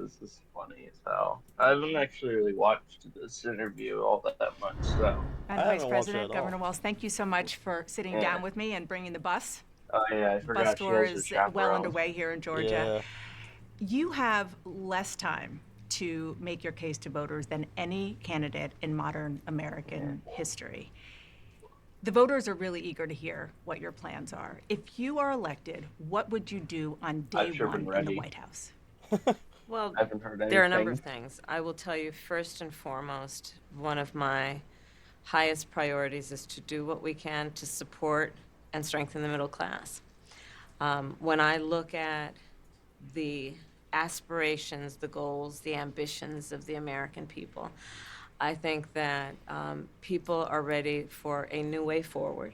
this is funny as hell. I haven't actually really watched this interview all that much, so And I Vice haven't watched it President, at Governor all. Wells, thank you so much for sitting yeah. down with me and bringing the bus. Oh yeah, I The bus forgot she tour has a is well chaperone. underway here in Georgia. Yeah. You have less time to make your case to voters than any candidate in modern Yeah. American history. The voters are really eager to hear what your plans are. If you are elected, what would you do on day I've sure been one in the ready. White House? Well, I haven't heard there are a number of anything. things. I will tell you first and foremost, one of my highest priorities is to do what we can to support and strengthen the middle class. When I look at the aspirations, the goals, the ambitions of the American people, I think that people are ready for a new way forward,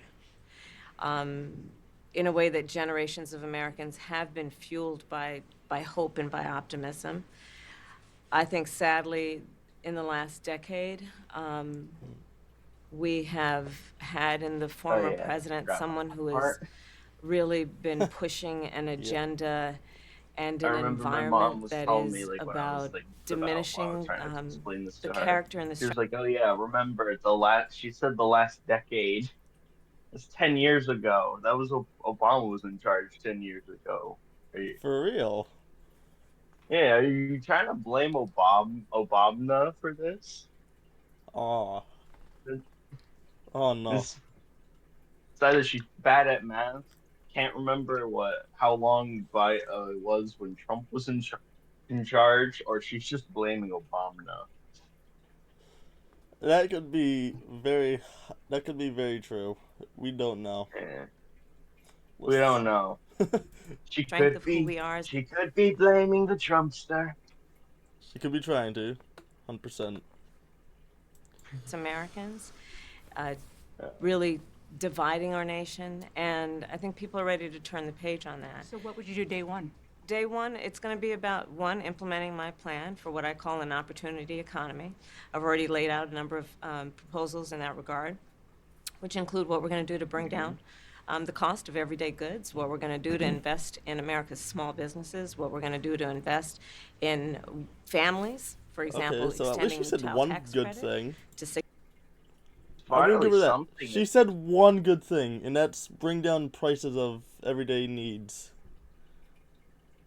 in a way that generations of Americans have been fueled by hope and by optimism. I think sadly, in the last decade, we have had in the Oh former yeah, I president forgot about someone who that has part. really been pushing an Yeah. agenda and I an remember my mom environment was that telling me is like when I was about like about when I was diminishing trying to explain this the to her. character and the She was strength. like, "Oh yeah, remember the last?" She said the last decade. It's 10 years ago. That was Obama was in charge 10 years ago. For real. Yeah, are you trying to blame Obama for this? Aw. This, Oh no. this it's either she's bad at math, can't remember how long it was when Trump was in charge, or she's just blaming Obama. That could be very. That could be very true. We don't know. Yeah, we Let's. don't know. She Strength could of who be we are as she could be blaming the Trumpster. She could be trying to. 100%. Americans, uh, Uh, really dividing our nation, and I think people are ready to turn the page on that. So, what would you do day one? Day one, it's going to be about, one, implementing my plan for what I call an opportunity economy. I've already laid out a number of proposals in that regard, which include what we're going to do to bring mhm. down the cost of everyday goods, what we're going to do to invest in America's small businesses, what we're going to do to invest in families, for Okay, example, so at least she extending the said child one tax good credit thing. to 6. I will Finally give her that. something. She said one good thing, and that's bring down prices of everyday needs.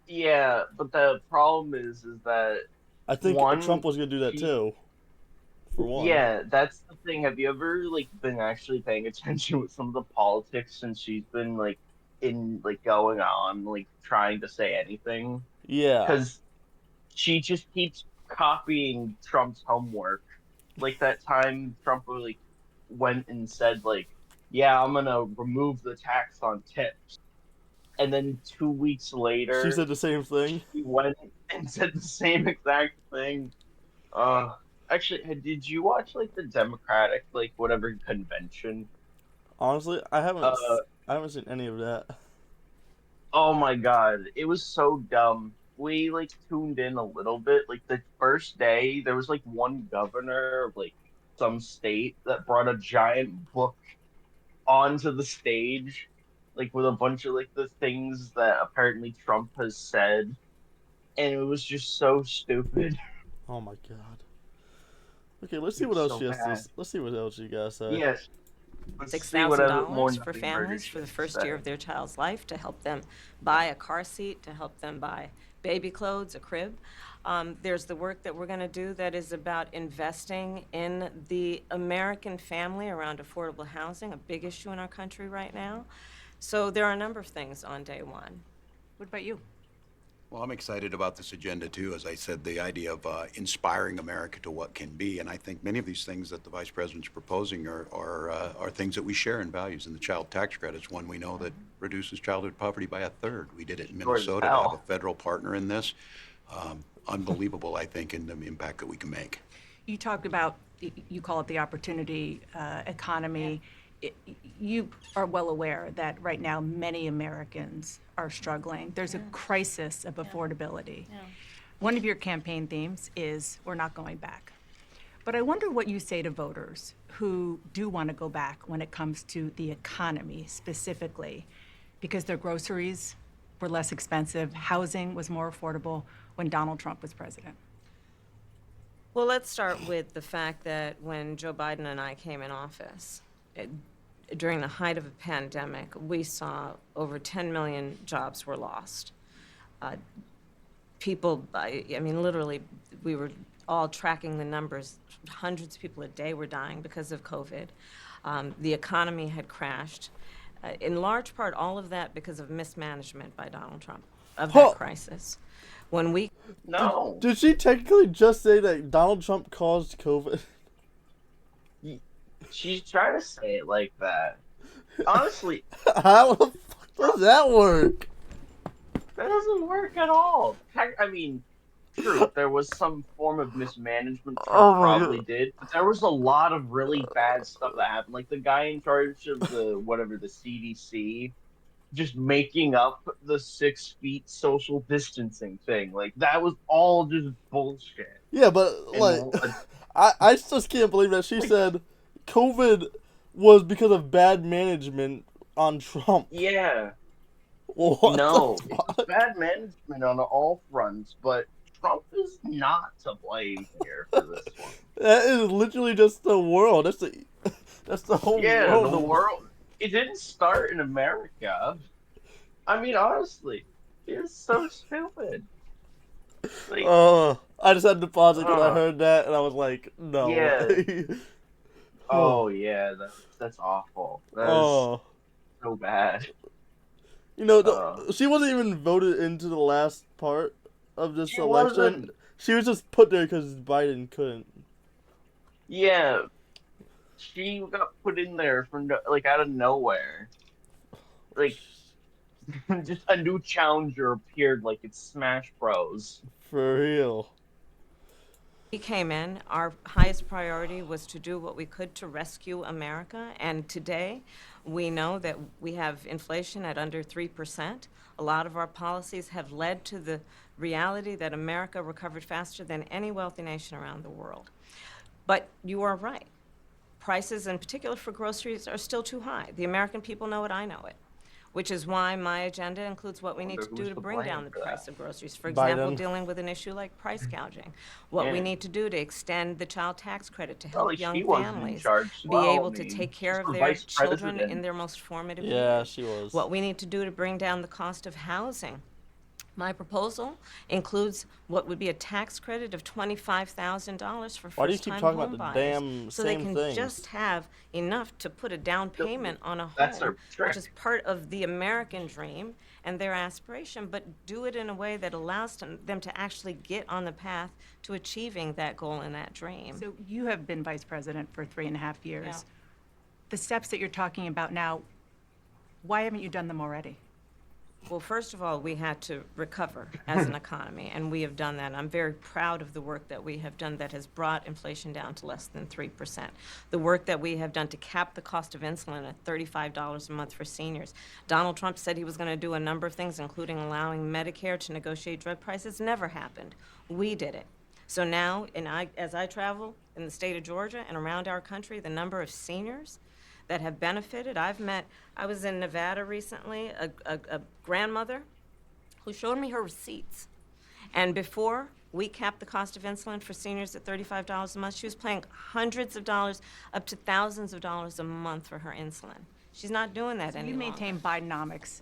Yeah, but the problem is that I think Trump one, was gonna do that she too. For one. yeah, that's the thing. Have you ever like been actually paying attention with some of the politics since she's been like in like going on like trying to say anything? Yeah. Because she just keeps copying Trump's homework. Like that time Trump like went and said like, "Yeah, I'm gonna remove the tax on tips," and then 2 weeks She later said the same thing. she went and said the same exact thing. Uh, actually, did you watch like the Democratic like whatever convention? Honestly, Uh, I haven't seen any of that. oh my God, it was so dumb. We like tuned in a little bit. Like the first day, there was like one governor of like some state that brought a giant book onto the stage, like with a bunch of like the things that apparently Trump has said, and it was just so stupid. Oh my god. Okay, let's see It what was else so she has to. bad. Let's see what else you gotta say. Yes, let's see whatever more $6,000 for nothing burger families she for the has to first year say. of their child's life to help them buy a car seat, to help them buy baby clothes, a crib. There's the work that we're going to do that is about investing in the American family around affordable housing, a big issue in our country right now. So there are a number of things on day one. What about you? Well, I'm excited about this agenda too. As I said, the idea of inspiring America to what can be, and I think many of these things that the vice president's proposing are things that we share in values. And the child tax credit is one we know that reduces childhood poverty by a third. We did it in Short as Minnesota to have a hell. federal partner in this. Unbelievable, I think, in the impact that we can make. You talked about, you call it the opportunity economy. I- You are well aware that right now many Americans are struggling. There's a crisis of affordability. One of your campaign themes is we're not going back. But I wonder what you say to voters who do want to go back when it comes to the economy specifically, because their groceries were less expensive, housing was more affordable. when Donald Trump was president? Well, let's start with the fact that when Joe Biden and I came in office, during the height of a pandemic, we saw over 10 million jobs were lost. I mean, literally, we were all tracking the numbers. Hundreds of people a day were dying because of COVID. The economy had crashed. In large part, all of that because of mismanagement by Donald Trump of that crisis. When we No. Did she technically just say that Donald Trump caused COVID? She's trying to say it like that. Honestly, How the fuck does that work? that doesn't work at all. I mean, true, there was some form of mismanagement Trump Oh my probably God. did, but there was a lot of really bad stuff that happened. Like the guy in charge of the CDC just making up the 6 feet social distancing thing. Like that was all just bullshit. Yeah, but like, And I just can't believe that she said COVID was because of bad management on Trump. yeah, What the no, it was fuck? bad management on all fronts, but Trump is not to blame here for this one. That is literally just the world. That's the whole Yeah, the world. world. It didn't start in America. I mean, honestly, it's so stupid. Like, I just had to pause it when I uh, heard that, and I was like, no yeah. way. Oh yeah, that's awful. That is Oh, so bad. you know, Uh, she wasn't even voted into the last part of this she election. wasn't. She was just put there because Biden couldn't. Yeah, she got put in there from like out of nowhere. Like just a new challenger appeared like it's Smash Bros. For real. We came in, our highest priority was to do what we could to rescue America. And today, we know that we have inflation at under 3%. A lot of our policies have led to the reality that America recovered faster than any wealthy nation around the world. But you are right. Prices, in particular for groceries, are still too high. The American people know it, I know it. Which is why my agenda includes what we need to Wonder do who's to to bring blame down the for that. price of groceries. For example, Biden. dealing with an issue like price gouging. What we Yeah, need to do to extend the child tax credit to probably help she young wasn't in families charge as be well. able I to mean, take care she's of the their vice children in president. their most formative Yeah, years. she was. What we need to do to bring down the cost of housing. My proposal includes what would be a tax credit of $25,000 for Why do you keep first-time talking about home the buyers, damn so they same can things? just have enough to put a down payment on a That's home, her trick. which is part of the American dream and their aspiration, but do it in a way that allows them to actually get on the path to achieving that goal and that dream. So you have been vice president for 3.5 years. Yeah. The steps that you're talking about now, why haven't you done them already? Well, first of all, we had to recover as an economy, and we have done that. I'm very proud of the work that we have done that has brought inflation down to less than 3%. The work that we have done to cap the cost of insulin at $35 a month for seniors. Donald Trump said he was going to do a number of things, including allowing Medicare to negotiate drug prices. Never happened. We did it. So now, as I travel in the state of Georgia and around our country, the number of seniors that have benefited. I was in Nevada recently, a grandmother who showed me her receipts. And before we capped the cost of insulin for seniors at $35 a month, she was paying hundreds of dollars, up to thousands of dollars a month for her insulin. She's not doing that any You longer. maintain Bidenomics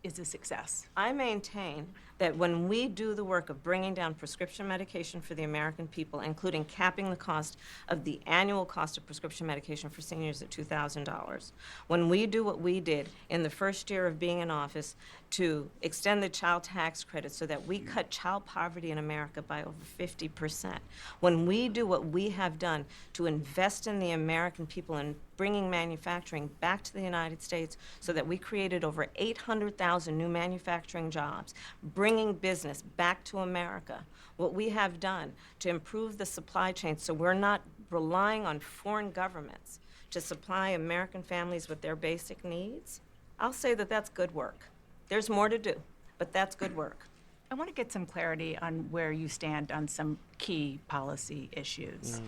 is a success. I maintain that when we do the work of bringing down prescription medication for the American people, including capping the cost of the annual cost of prescription medication for seniors at $2,000, when we do what we did in the first year of being in office to extend the child tax credit so that we cut child poverty in America by over 50%, when we do what we have done to invest in the American people and bringing manufacturing back to the United States so that we created over 800,000 new manufacturing jobs, bringing business back to America, what we have done to improve the supply chain so we're not relying on foreign governments to supply American families with their basic needs, I'll say that that's good work. There's more to do, but that's good work. I want to get some clarity on where you stand on some key policy issues.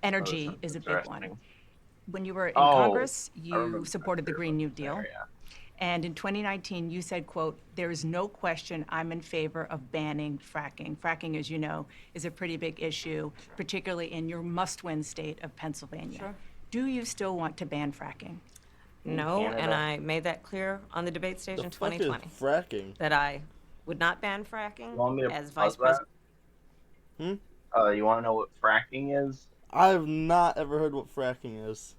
Energy Sounds is a big one. interesting. When you were in Oh, Congress, I remember you supported the that Green New there, Deal. yeah. And in 2019, you said, quote, "There is no question I'm in favor of banning fracking." Fracking, as you know, is a pretty big issue, particularly in your must-win state of Pennsylvania. Sure. Do you still want to ban fracking? No, and Canada. I made that clear on the debate stage The in fuck is 2020, fracking? that I would not ban You fracking want me to as pause vice that? president. Hmm? You want to know what fracking is? I've not ever heard what fracking is.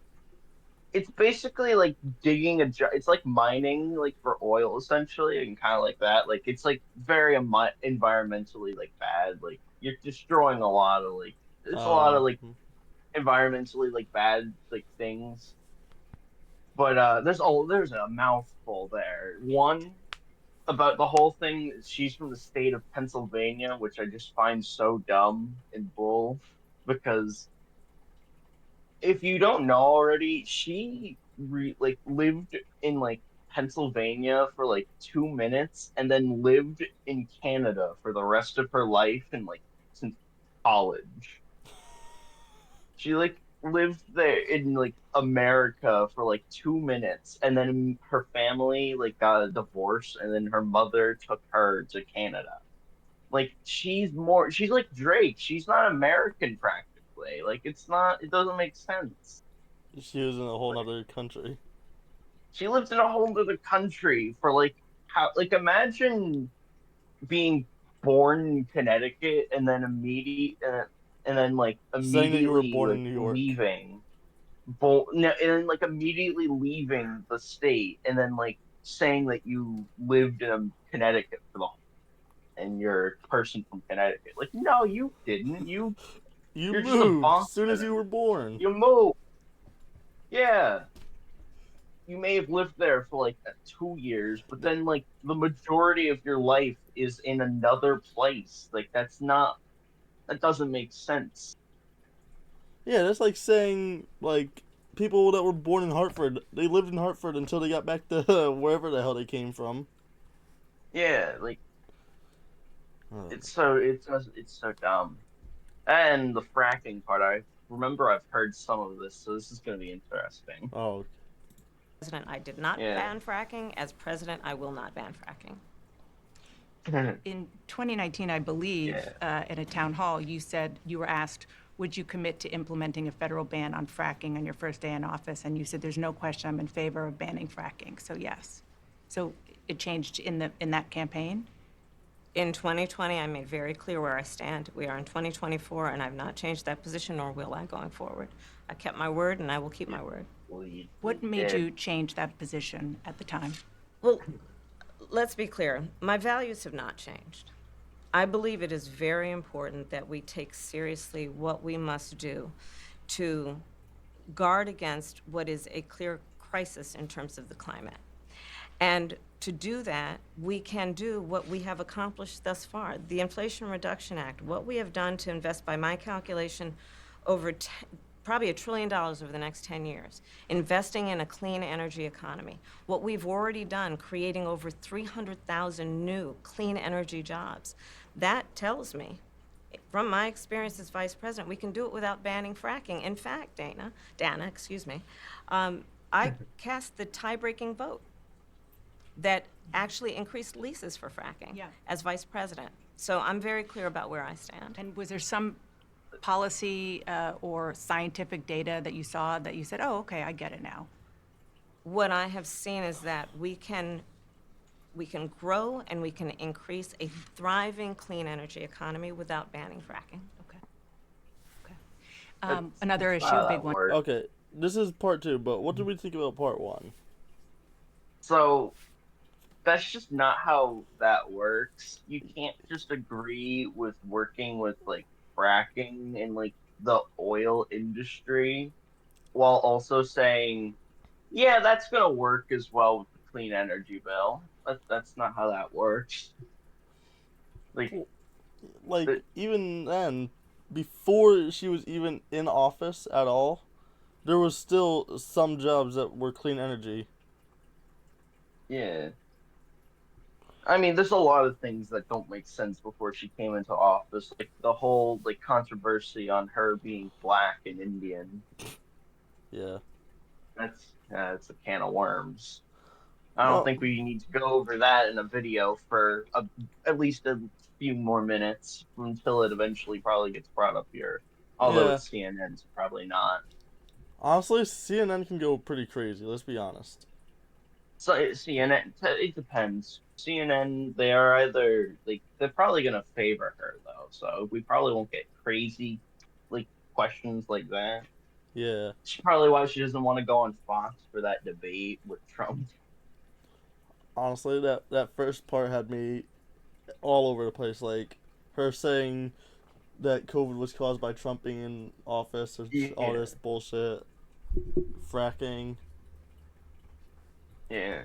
It's basically like digging it's like mining like for oil essentially and kind of like that. Like it's like very environmentally like bad. Like you're destroying a lot of like it's a lot of like environmentally like bad like things. But there's a mouthful there. One about the whole thing, she's from the state of Pennsylvania, which I just find so dumb and bull because if you don't know already, like lived in like Pennsylvania for like 2 minutes and then lived in Canada for the rest of her life and like since college. She like lived there in like America for like 2 minutes and then her family like got a divorce and then her mother took her to Canada. Like she's like Drake. She's not American practically. Like it doesn't make sense. She was in a whole nother country. She lived in a whole other country for like how like imagine being born in Connecticut and then and then like Saying that you were immediately born in like New York. leaving no, and then like immediately leaving the state and then like saying that you lived in Connecticut for the and you're a person from Connecticut. Like no, you didn't. You You're just a moved as soon as Bostoner. you were born. You moved. Yeah. You may have lived there for like 2 years, but then like the majority of your life is in another place. Like that doesn't make sense. Yeah, that's like saying like people that were born in Hartford, they lived in Hartford until they got back to wherever the hell they came from. Yeah, like Oh, it's so dumb. And the fracking part, I remember I've heard some of this, so this is gonna be interesting. oh, President, I did not Yeah. ban fracking. As president, I will not ban fracking. In 2019, I believe, Yeah. at a town hall, you said, you were asked, would you commit to implementing a federal ban on fracking on your first day in office? And you said, there's no question I'm in favor of banning fracking, so yes. So it changed in that campaign? In 2020, I made very clear where I stand. We are in 2024, and I've not changed that position, nor will I going forward. I kept my word, and I will keep my word. Well, What you made did. you change that position at the time? Well, let's be clear. My values have not changed. I believe it is very important that we take seriously what we must do to guard against what is a clear crisis in terms of the climate. And to do that, we can do what we have accomplished thus far. The Inflation Reduction Act, what we have done to invest, by my calculation, over probably $1 trillion over the next 10 years, investing in a clean energy economy. What we've already done, creating over 300,000 new clean energy jobs. That tells me, from my experience as vice president, we can do it without banning fracking. In fact, Dana, excuse me, I cast the tie-breaking vote that actually increased leases for fracking as vice president. So I'm very clear about where I stand. And was there some policy or scientific data that you saw that you said, oh, okay, I get it now? What I have seen is that we can grow and we can increase a thriving clean energy economy without banning fracking. Okay. Another issue, Wow, big that one. worked. okay. This is part 2, but what did we think about part 1? So that's just not how that works. You can't just agree with working with like fracking in like the oil industry while also saying, yeah, that's gonna work as well with the clean energy bill. That's not how that works. Like Like the even then, before she was even in office at all, there was still some jobs that were clean energy. yeah. I mean, there's a lot of things that don't make sense before she came into office, like the whole like controversy on her being black and Indian. Yeah. That's a can of worms. I don't No, think we need to go over that in a video for at least a few more minutes until it eventually probably gets brought up here. Although yeah. it's CNN's probably not. Honestly, CNN can go pretty crazy. Let's be honest. So CNN, it depends. CNN, they are either like they're probably gonna favor her though, so we probably won't get crazy like questions like that. Yeah. It's probably why she doesn't want to go on Fox for that debate with Trump. Honestly, that first part had me all over the place. Like her saying that COVID was caused by Trump being in office, or all Yeah, this bullshit, fracking. yeah.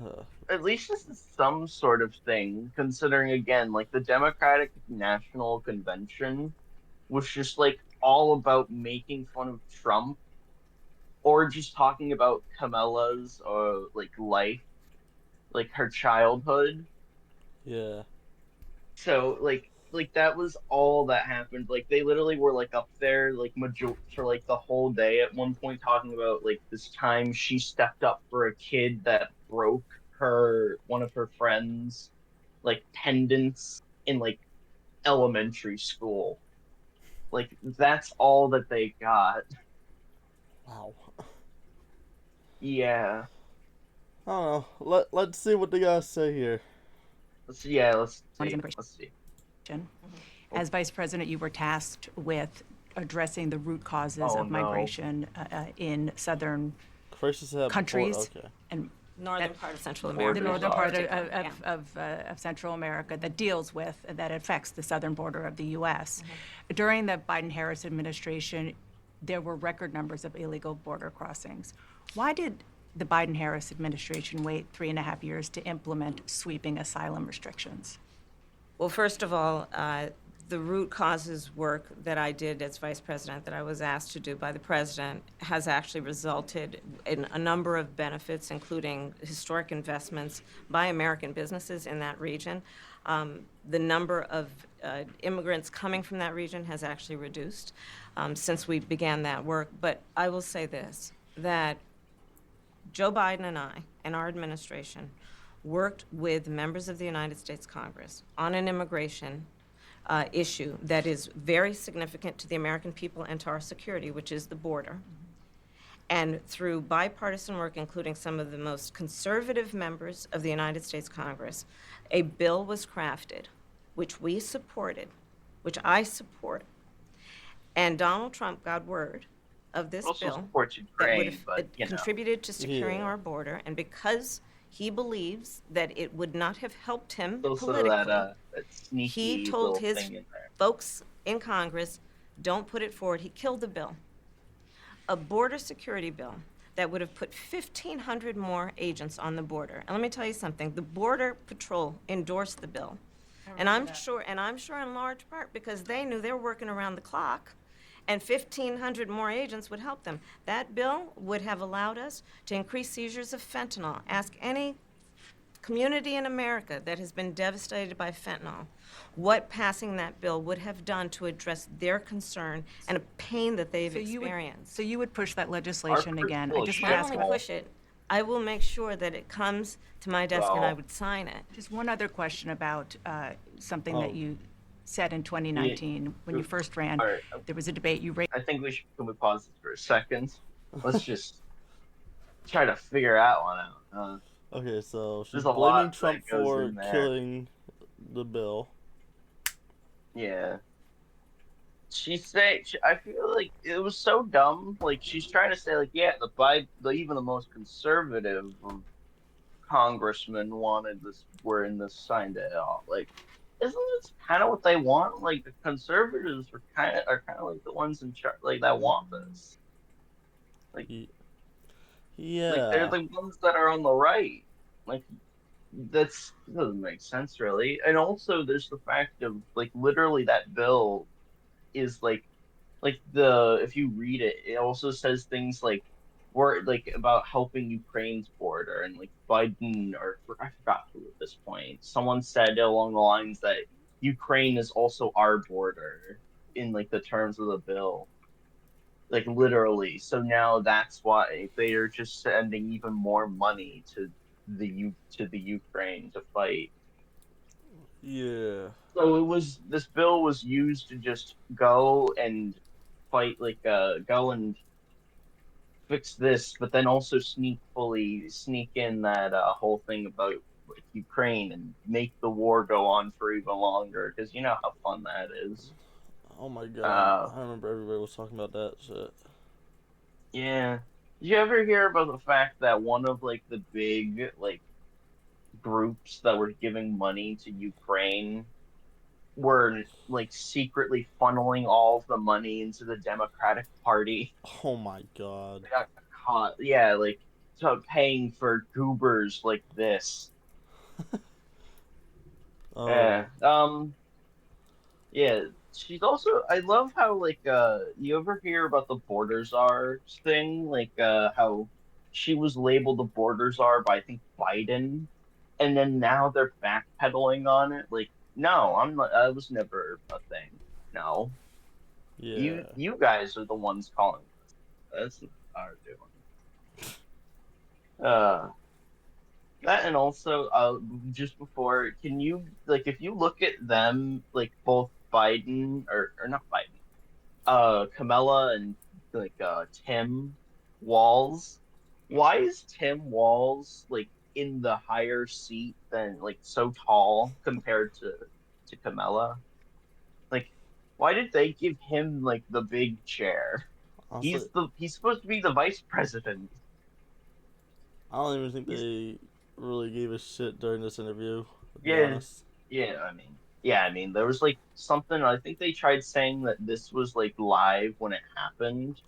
Uh, At least this is some sort of thing, considering again, like the Democratic National Convention was just like all about making fun of Trump or just talking about Kamala's like life, like her childhood. yeah. So that was all that happened. Like they literally were like up there like major for like the whole day at one point talking about like this time she stepped up for a kid that broke her one of her friends like pendants in like elementary school. Like that's all that they got. Wow. Yeah. I don't know. Let's see what they gotta say here. Let's One is see. immigration. Let's see. As vice president, you were tasked with addressing the root causes Oh of no. migration in southern Crisis had countries before. Okay. and Northern part of Central Borders the America. northern part Yeah. of Central America that deals with, that affects the southern border of the U.S. During the Biden-Harris administration, there were record numbers of illegal border crossings. Why did the Biden-Harris administration wait 3.5 years to implement sweeping asylum restrictions? Well, first of all, the root causes work that I did as vice president, that I was asked to do by the president, has actually resulted in a number of benefits, including historic investments by American businesses in that region. The number of immigrants coming from that region has actually reduced since we began that work. But I will say this, that Joe Biden and I and our administration worked with members of the United States Congress on an immigration issue that is very significant to the American people and to our security, which is the border. And through bipartisan work, including some of the most conservative members of the United States Congress, a bill was crafted, which we supported, which I support. And Donald Trump got word of this Also bill supports that would Ukraine, have but you know. contributed to securing Yeah. our border, and because he believes that it would not have helped him Also politically, that he sneaky told little his thing in there. folks in Congress, don't put it forward. He killed the bill. A border security bill that would have put 1,500 more agents on the border. And let me tell you something, the Border Patrol endorsed the bill. And I'm sure in large part because they knew they were working around the clock, and 1,500 more agents would help them. That bill would have allowed us to increase seizures of fentanyl. Ask any community in America that has been devastated by fentanyl what passing that bill would have done to address their concern and a pain that they've experienced. So you would push that legislation Our again? I full just of want to Not ask only push it, I will make sure that it comes to my desk and I Well, would sign it. just one other question about something Oh. that you said in 2019 when you first ran. all right. There was a debate you raised. I think can we pause this for a second? Let's just try to figure that one out. Okay, so she's There's a blaming lot Trump that goes for in there. killing the bill. Yeah. I feel like it was so dumb. Like she's trying to say, like, yeah, even the most conservative of congressmen wanted this, were in this, signed it all. Like, isn't this kind of what they want? Like the conservatives are kind of like the ones in charge, like that want this. Like, He, they're yeah. the ones that are on the right. Like that doesn't make sense really. And also, there's the fact of like literally that bill is like the if you read it, it also says things like we're like about helping Ukraine's border and like Biden or I forgot who at this point. Someone said along the lines that Ukraine is also our border in like the terms of the bill. Like literally. So now that's why they are just sending even more money to the Ukraine to fight. Yeah. So this bill was used to just go and fight, go and fix this, but then also sneak in that whole thing about like Ukraine and make the war go on for even longer because you know how fun that is. Oh my god. Uh, I remember everybody was talking about that shit. yeah. Did you ever hear about the fact that one of like the big like groups that were giving money to Ukraine were like secretly funneling all of the money into the Democratic Party? Oh my god. They got caught. Yeah, like to paying for goobers like this. Oh. Yeah. Yeah. She's also I love how you ever hear about the border czar thing? How she was labeled the border czar by I think Biden, and then now they're backpedaling on it. Like, no, I'm not I was never a thing. No. Yeah. You guys are the ones calling this. That's not our doing. Uh That and also, just before, can you like if you look at them like both Biden or not Biden, Kamala and Tim Walls, why is Tim Walls like in the higher seat than like so tall compared to Kamala? Like, why did they give him like the big chair? Honestly, He's supposed to be the vice president. I don't even think He's they really gave a shit during this interview, to be Yeah, honest. yeah, I mean, there was like something, I think they tried saying that this was like live when it happened,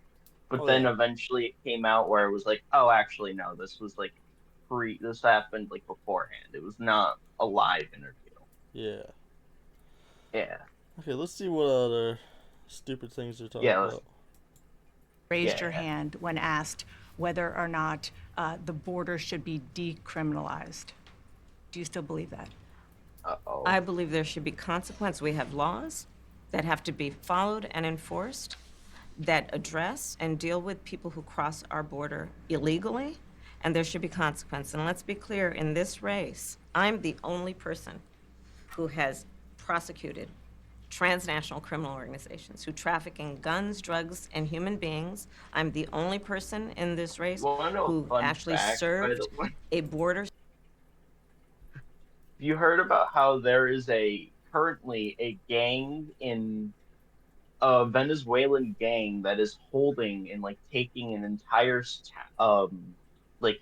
but Oh then yeah. eventually it came out where it was like, oh, actually, no, this happened like beforehand. It was not a live interview. Yeah. Yeah, Okay, let's see what other stupid things they're talking yeah, about. Raised your yeah. hand when asked whether or not the border should be decriminalized. Do you still believe that? Uh-oh. I believe there should be consequence. We have laws that have to be followed and enforced that address and deal with people who cross our border illegally, and there should be consequence. And let's be clear, in this race, I'm the only person who has prosecuted transnational criminal organizations who traffic in guns, drugs, and human beings. I'm the only person in this You race want to know a who fun actually fact, by the served way? a border. You heard about how there is a currently a gang in a Venezuelan gang that is holding and like taking an entire like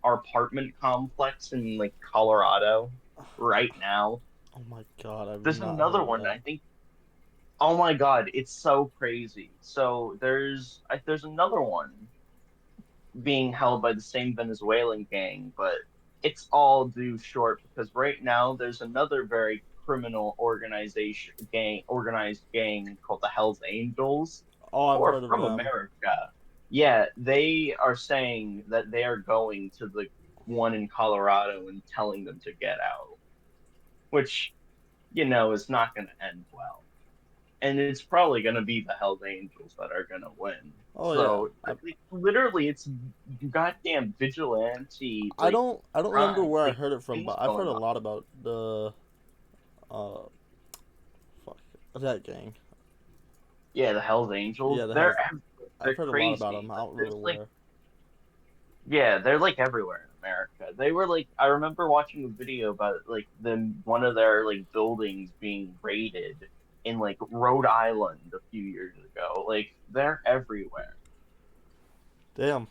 our apartment complex in like Colorado right now. Oh my god, I've There's not heard another of one. that. I think. Oh my God, it's so crazy. So there's another one being held by the same Venezuelan gang, but it's all due short because right now there's another very criminal organized gang called the Hells Angels, Oh, who I've are heard of from them. America. Yeah, they are saying that they are going to the one in Colorado and telling them to get out, which, is not going to end well. And it's probably going to be the Hells Angels that are going to win. Oh yeah. So, literally, it's goddamn vigilante, I don't remember crime, where I like heard it from, things but I've heard going a on. lot about the uh fuck that gang. Yeah, the Hells Yeah, Angels, the they're Hells. I've they're heard a lot about them. crazy. I Like, don't remember there's like, where. yeah, they're like everywhere in America. They were like, I remember watching a video about like them, one of their like buildings being raided in like Rhode Island a few years ago. Like, they're everywhere. Damn.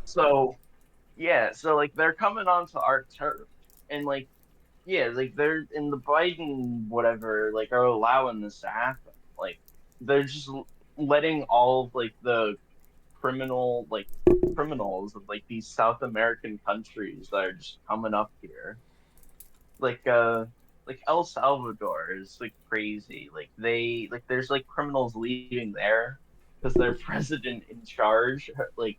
So, yeah, so like they're coming onto our turf, and like, yeah, like they're in the Biden whatever, like are allowing this to happen. Like they're just letting all of like the criminals of like these South American countries that are just coming up here. Like like El Salvador is like crazy. Like there's like criminals leaving there because their president in charge like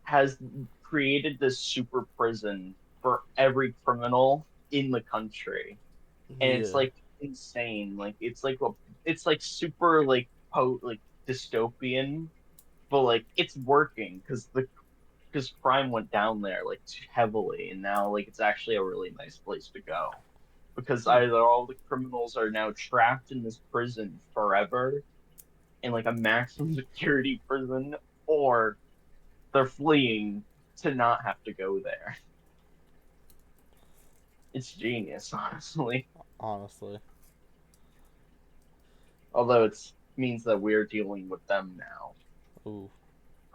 has created this super prison for every criminal in the country, and it's Yeah. like insane. Like it's like super like dystopian, but like it's working because because crime went down there like heavily, and now like it's actually a really nice place to go because either all the criminals are now trapped in this prison forever in like a maximum security prison, or they're fleeing to not have to go there. It's genius, honestly. Honestly. Although it means that we're dealing with them now. Ooh.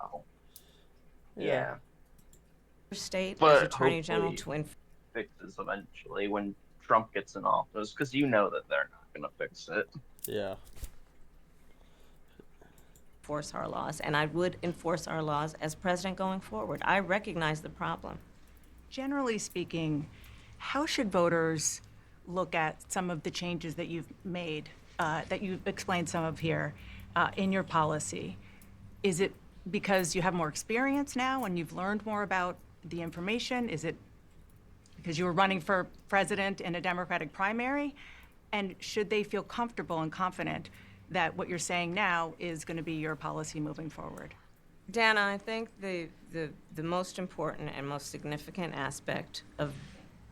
Oh, Yeah. yeah. State as But Attorney General hopefully to fixes eventually when Trump gets in office, because you know that they're not going to fix it. Yeah. enforce our laws, and I would enforce our laws as president going forward. I recognize the problem. Generally speaking, how should voters look at some of the changes that you've made, that you've explained some of here, in your policy? Is it because you have more experience now and you've learned more about the information? Is it because you were running for president in a Democratic primary? And should they feel comfortable and confident that what you're saying now is going to be your policy moving forward? Dana, I think the most important and most significant aspect of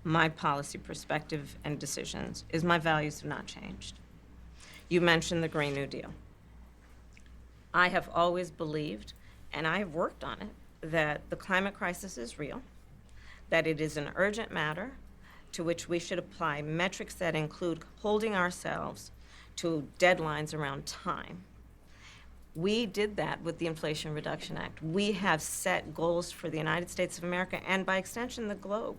my policy perspective and decisions is my values have not changed. You mentioned the Green New Deal. I have always believed, and I have worked on it, that the climate crisis is real, that it is an urgent matter to which we should apply metrics that include holding ourselves to deadlines around time. We did that with the Inflation Reduction Act. We have set goals for the United States of America and by extension the globe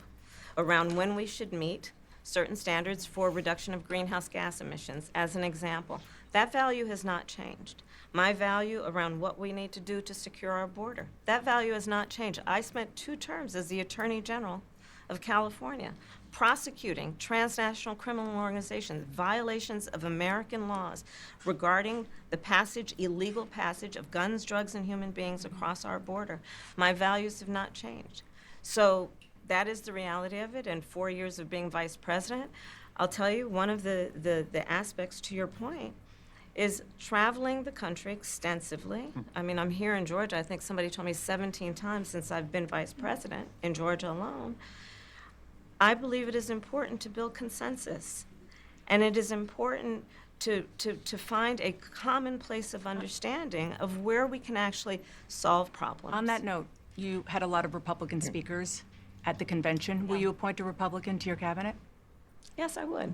around when we should meet certain standards for reduction of greenhouse gas emissions, as an example. That value has not changed. My value around what we need to do to secure our border, that value has not changed. I spent 2 terms as the Attorney General of California prosecuting transnational criminal organizations, violations of American laws regarding the illegal passage of guns, drugs, and human beings across our border. My values have not changed. So that is the reality of it. In 4 years of being vice president, I'll tell you, one of the aspects to your point is traveling the country extensively. I mean, I'm here in Georgia. I think somebody told me 17 times since I've been vice president in Georgia alone. I believe it is important to build consensus, and it is important to find a common place of understanding of where we can actually solve problems. On that note, you had a lot of Republican speakers at the convention. Will you appoint a Republican to your cabinet? Yes, I would.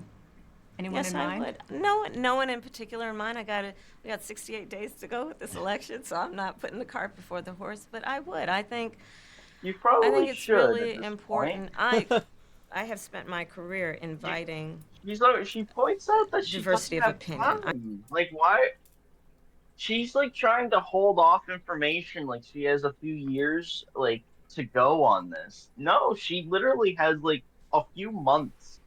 Anyone Yes, in mind? I would. No one in particular in mind. We got 68 days to go with this election, so I'm not putting the cart before the horse. But I would. I think You probably it's should really at this important. point. I have spent my career inviting She points out that she diversity doesn't of have opinion. time. Like, why? She's like trying to hold off information. Like, she has a few years like to go on this. No, she literally has like a few months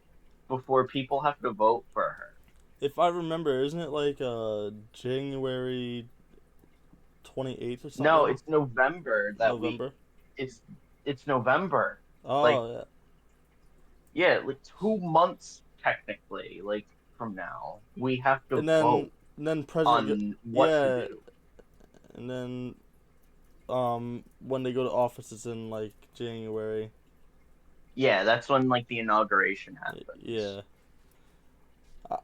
before people have to vote for her. If I remember, isn't it like January 28th or something? No, it's November that November? it's November. Oh, Like, yeah. yeah, like 2 months technically, like from now. We have to And then, vote and then President... on what to yeah, do. and then when they go to office, it's in, like, January. Yeah, that's when like the inauguration happens. Yeah.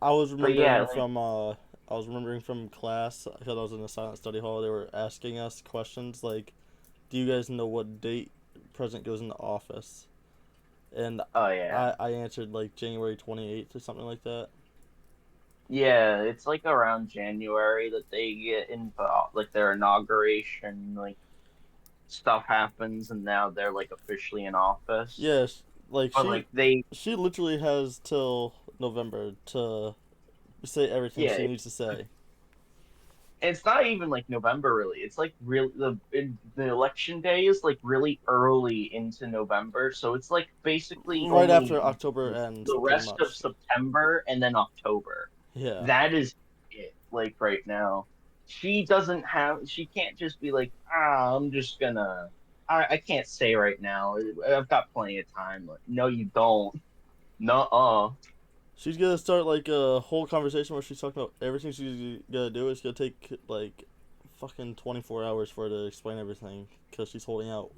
I was But yeah, remembering like, from class, because I was in the silent study hall, they were asking us questions like, do you guys know what date president goes into office? And oh yeah. I answered like January 28th or something like that. Yeah, it's like around January that they get involved, like their inauguration, like stuff happens, and now they're like officially in office. Yes, like But like they, she literally has till November to say everything yeah, she needs to say. it's not even like November really. It's like real the election day is like really early into November, so it's like basically Right only after October ends, the pretty rest of much. September and then October. Yeah. That is it, like right now. She can't just be like, I'm just gonna, I can't say right now. I've got plenty of time. Like, no, you don't. Nuh-uh. She's gonna start like a whole conversation where she's talking about everything she's gonna do. It's gonna take like fucking 24 hours for her to explain everything because she's holding out.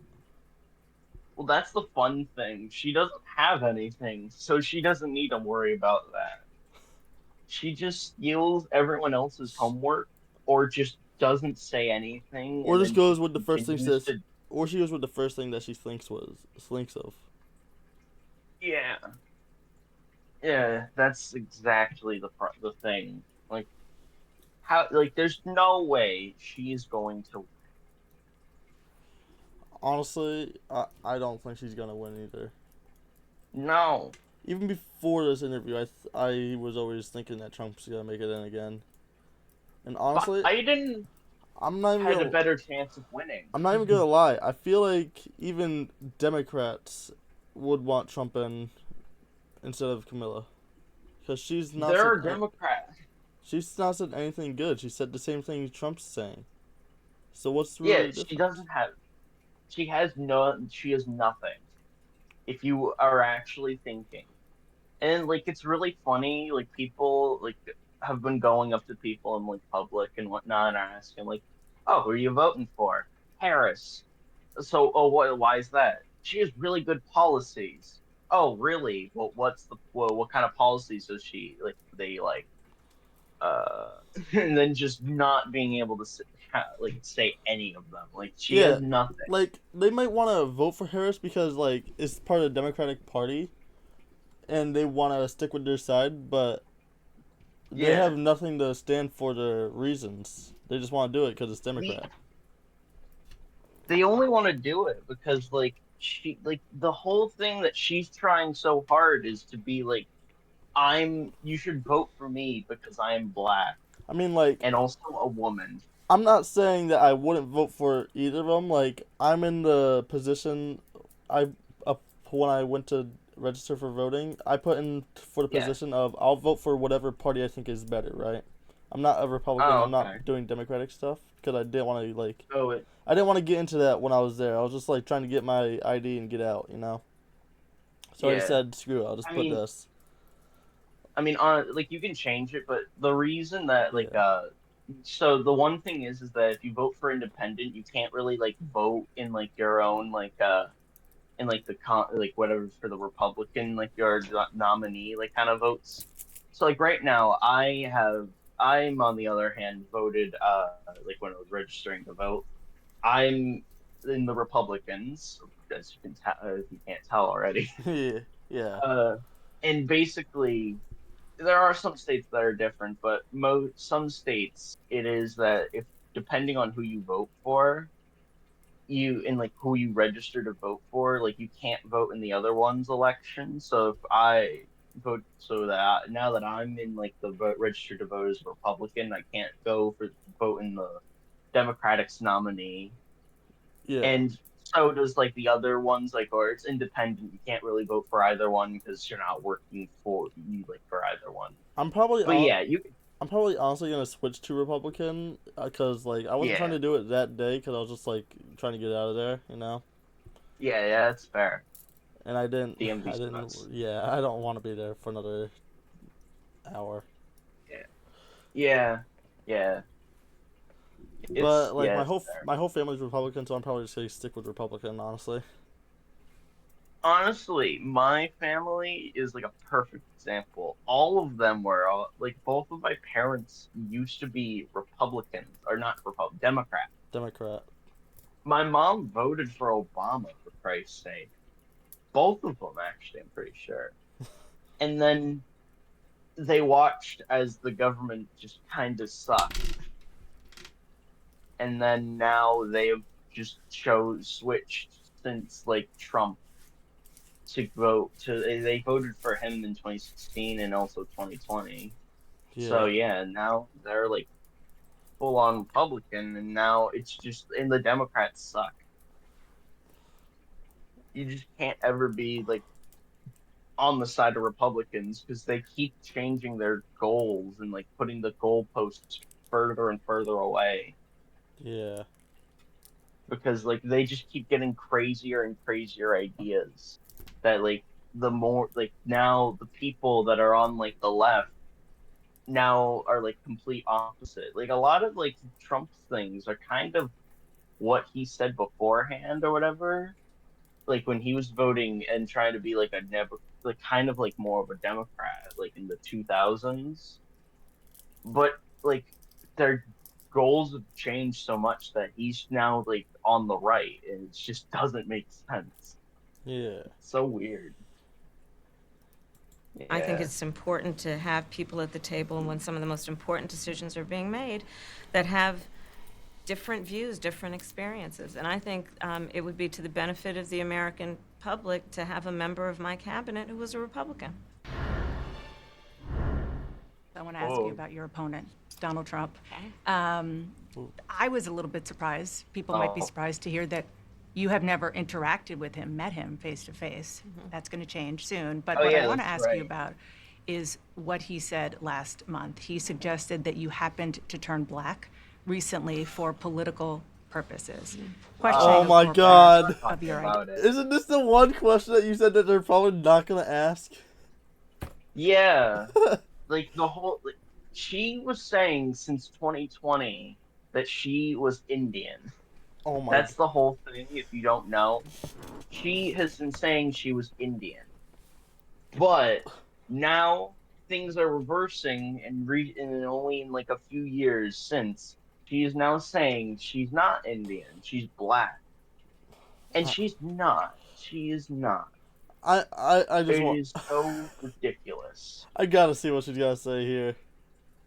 Well, that's the fun thing. She doesn't have anything, so she doesn't need to worry about that. She just steals everyone else's homework or just doesn't say anything Or and just then goes just with the first things continues that, to, or she goes with the first thing that she thinks of. yeah. Yeah, that's exactly the thing. Like how like there's no way she's going to Honestly, I don't think she's gonna win either. no. Even before this interview, I was always thinking that Trump's gonna make it in again. And honestly, Biden I'm not even had a gonna better chance of winning. I'm not even gonna lie. I feel like even Democrats would want Trump in instead of Camilla, because There are Democrats. she's not said anything good. She said the same thing Trump's saying. So what's Yeah, really the she difference? doesn't have she has nothing. If you are actually thinking. And like it's really funny, like people like have been going up to people in like public and whatnot and asking like, "Oh, who are you voting for?" Harris. So, oh, why is that? She has really good policies. Oh, really? Well, what kind of policies does she like? They like, uh, and then just not being able to like say any of them. Like she Yeah, has nothing. like they might want to vote for Harris because like it's part of the Democratic Party and they want to stick with their side, but they Yeah, have nothing to stand for their reasons. They just want to do it because it's the Democrat. they only want to do it because like she like the whole thing that she's trying so hard is to be like you should vote for me because I am black I mean, like and also a woman. I'm not saying that I wouldn't vote for either of them. Like I'm in the position, I when I went to register for voting, I put in for the Yeah. position of I'll vote for whatever party I think is better. Right? I'm not a Republican. Oh, I'm okay. not doing Democratic stuff because I didn't want to Oh, it, I didn't want to get into that when I was there. I was just like trying to get my ID and get out. So I just yeah. said screw it. I'll just I put mean, this. on like you can change it, but the reason that like Yeah. so the one thing is that if you vote for independent, you can't really like vote in like your own like in like like whatever for the Republican like your nominee like kind of votes. So like right now, I'm on the other hand voted like when I was registering to vote, I'm in the Republicans as you can tell if you can't tell already. Yeah. Yeah. Uh, and basically there are some states that are different, but some states it is that if depending on who you vote for, you and like who you register to vote for, like you can't vote in the other one's election. So if I vote so that now that I'm in like the vote registered to vote as a Republican, I can't go for vote in the Democratic's nominee. Yeah. And so does like the other ones, like or it's independent. You can't really vote for either one because you're not working for you like for either one. I'm probably But on. yeah, you could I'm probably honestly gonna switch to Republican because like I wasn't trying yeah. to do it that day because I was just like trying to get out of there. Yeah, that's fair. And I didn't. I DMV's didn't. nuts. Yeah, I don't want to be there for another hour. Yeah. Yeah. Yeah. But like It's fair. my whole family's Republican, so I'm probably just gonna stick with Republican, honestly. Honestly, my family is like a perfect example. All of them were like both of my parents used to be Republicans or not Republican, Democrat. Democrat. My mom voted for Obama for Christ's sake. Both of them actually, I'm pretty sure. And then they watched as the government just kind of sucked. And then now they've just switched since like Trump to vote to they voted for him in 2016 and also 2020. So Yeah. yeah, now they're like full on Republican and now it's just and the Democrats suck. You just can't ever be like on the side of Republicans because they keep changing their goals and like putting the goalposts further and further away Yeah. because like they just keep getting crazier and crazier ideas that like the more like now the people that are on like the left now are like complete opposite. Like a lot of like Trump's things are kind of what he said beforehand or whatever. like when he was voting and trying to be like a never like kind of like more of a Democrat, like in the 2000s. But like their goals have changed so much that he's now like on the right, and it just doesn't make sense. Yeah. It's so weird. I think Yeah. it's important to have people at the table when some of the most important decisions are being made that have different views, different experiences. And I think it would be to the benefit of the American public to have a member of my cabinet who was a Republican. I want to ask you Oh. about your opponent, Donald Trump. Okay. I was a little bit surprised. People might be Oh. surprised to hear that you have never interacted with him, met him face to face. That's going to change soon. But Oh what I yeah, want to that's ask you right. about is what he said last month. He suggested that you happened to turn black recently for political purposes, questioning, Oh of my course, God. of Talking your idea. about it. Isn't this the one question that you said that they're probably not gonna ask? Yeah. Like the whole like, she was saying since 2020 that she was Indian. Oh my. That's the whole thing if you don't know. She has been saying she was Indian. But now things are reversing and only in like a few years since she is now saying she's not Indian, she's black. And she's not. She is not. I just It want. is so ridiculous. I gotta see what she's gotta say here.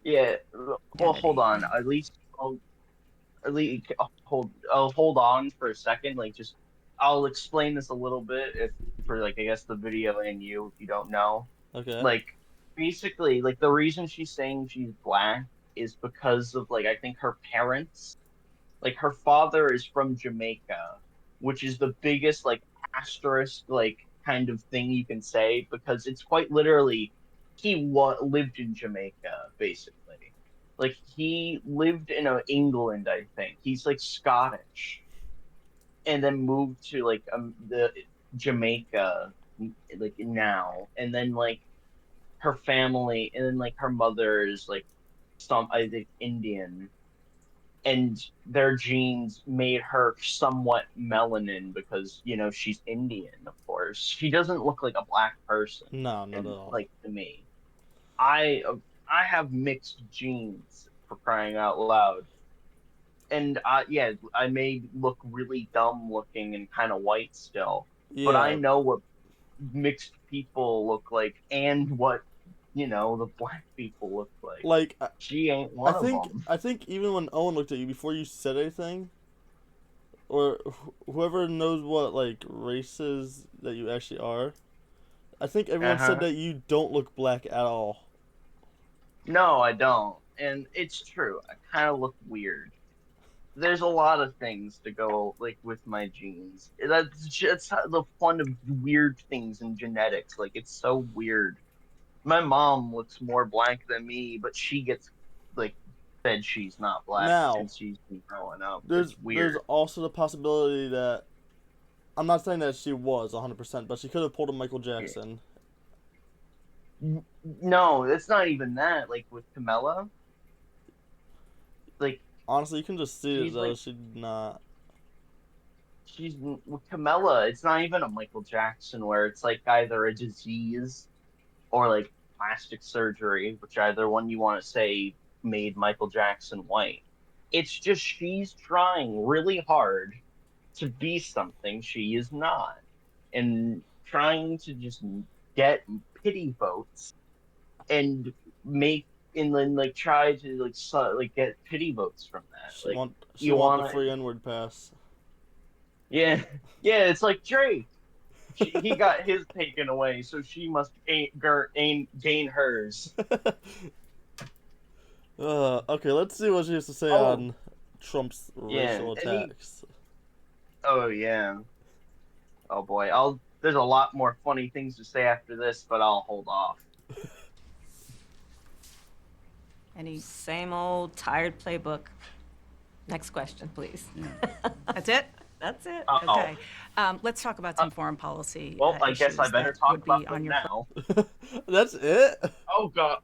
Yeah, well, hold Identity. on. I'll hold on for a second. Like, just I'll explain this a little bit if for like I guess the video and you if you don't know. Okay. Like, basically, like the reason she's saying she's black is because of like I think her parents, like her father is from Jamaica, which is the biggest like asterisk like kind of thing you can say because it's quite literally lived in Jamaica basically. Like he lived in England, I think. He's like Scottish and then moved to like the Jamaica like now and then like her family and then like her mother is like some I think Indian and their genes made her somewhat melanin because she's Indian, of course. She doesn't look like a black person, No, not at and all. like to me, I have mixed genes for crying out loud, and yeah, I may look really dumb looking and kind of white still, but I Yeah. know what mixed people look like and what the black people look like. Like She ain't one of them. I think even when Owen looked at you before you said anything, or whoever knows what like races that you actually are, I think everyone said Uh-huh. that you don't look black at all. No, I don't. And it's true. I kind of look weird. There's a lot of things to go like with my genes. That's just the fun of weird things in genetics. Like it's so weird. My mom looks more black than me, but she gets like said she's not black Now, since she's been growing up. It's there's weird. also the possibility that I'm not saying that she was 100%, but she could have pulled a Michael Yeah. Jackson. No, it's not even that. Like with Kamala, like Honestly, you can just see it she's though. like She's not. she's with Camilla, it's not even a Michael Jackson where it's like either a disease or like plastic surgery, which either one you want to say made Michael Jackson white. It's just she's trying really hard to be something she is not and trying to just get pity votes and make and then like try to like get pity votes from that. Like She you want the want free N-word pass. yeah, yeah, it's like Drake. He got his taken away, so she must gain hers. Okay, let's see what she has to say Oh, on Trump's yeah. racial Any attacks. oh yeah. Oh boy. There's a lot more funny things to say after this, but I'll hold off. Any, Same old tired playbook. Next question, please. that's it? That's it. Oh, Okay. Let's talk about some foreign policy well, I guess I issues better that talk would be about on them your plate. now. That's it? Oh god.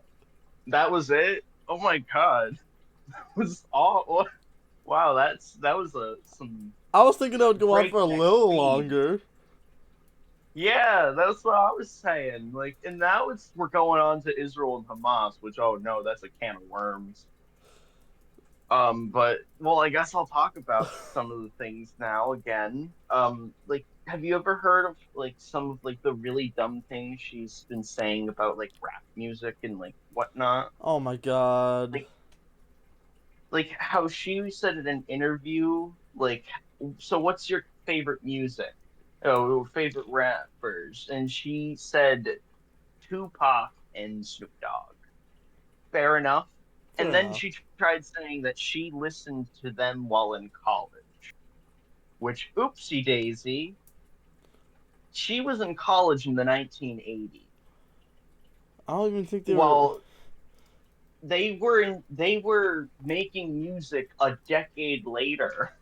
That was it? Oh my god. That was all wow, that was some I was thinking that would go on for a breakneck little speed. longer. Yeah, that's what I was saying. Like, and now we're going on to Israel and Hamas, which, oh no, that's a can of worms. But well, I guess I'll talk about some of the things now again. Like, have you ever heard of like some of like the really dumb things she's been saying about like rap music and like whatnot? Oh my god. Like, like how she said in an interview, like, so what's your favorite music? Oh, favorite rappers, and she said Tupac and Snoop Dogg. Fair enough. Fair And then enough. she tried saying that she listened to them while in college, which, oopsie daisy, she was in college in the 1980s. I don't even think they were. While they were making music a decade later.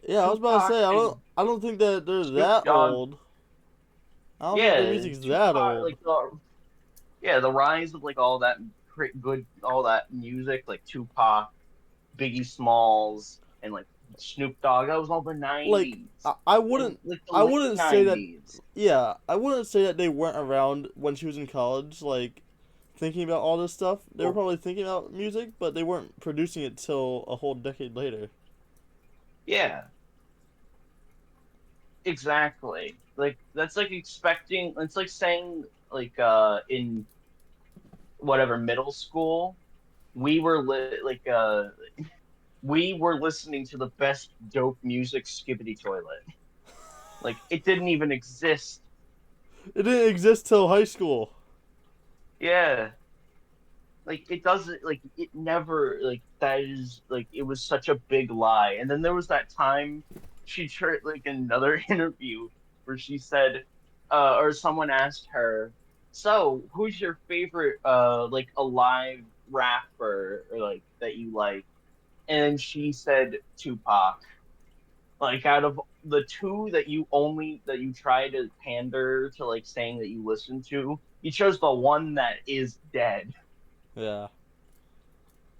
Yeah, I was about to Tupac say and I don't think that they're Snoop that Dogg, old. I don't think their yeah, music's that Tupac, old. like the rise of like all that good, all that music, like Tupac, Biggie Smalls, and like Snoop Dogg. That was all the Like '90s I and wouldn't like the I late wouldn't say that. '90s. Yeah, I wouldn't say that they weren't around when she was in college. Like thinking about all this stuff, they were Well, probably thinking about music, but they weren't producing it till a whole decade later. yeah, exactly. Like that's like expecting. It's like saying like in whatever middle school we were listening to the best dope music Skibbity Toilet. Like it didn't even exist. It didn't exist till high school. Yeah. Like it doesn't like it never like that is like it was such a big lie. And then there was that time she tried like in another interview where she said or someone asked her, "So, who's your favorite like alive rapper or like that you like?" And she said Tupac. Like out of the two that you try to pander to like saying that you listen to, you chose the one that is dead. Yeah.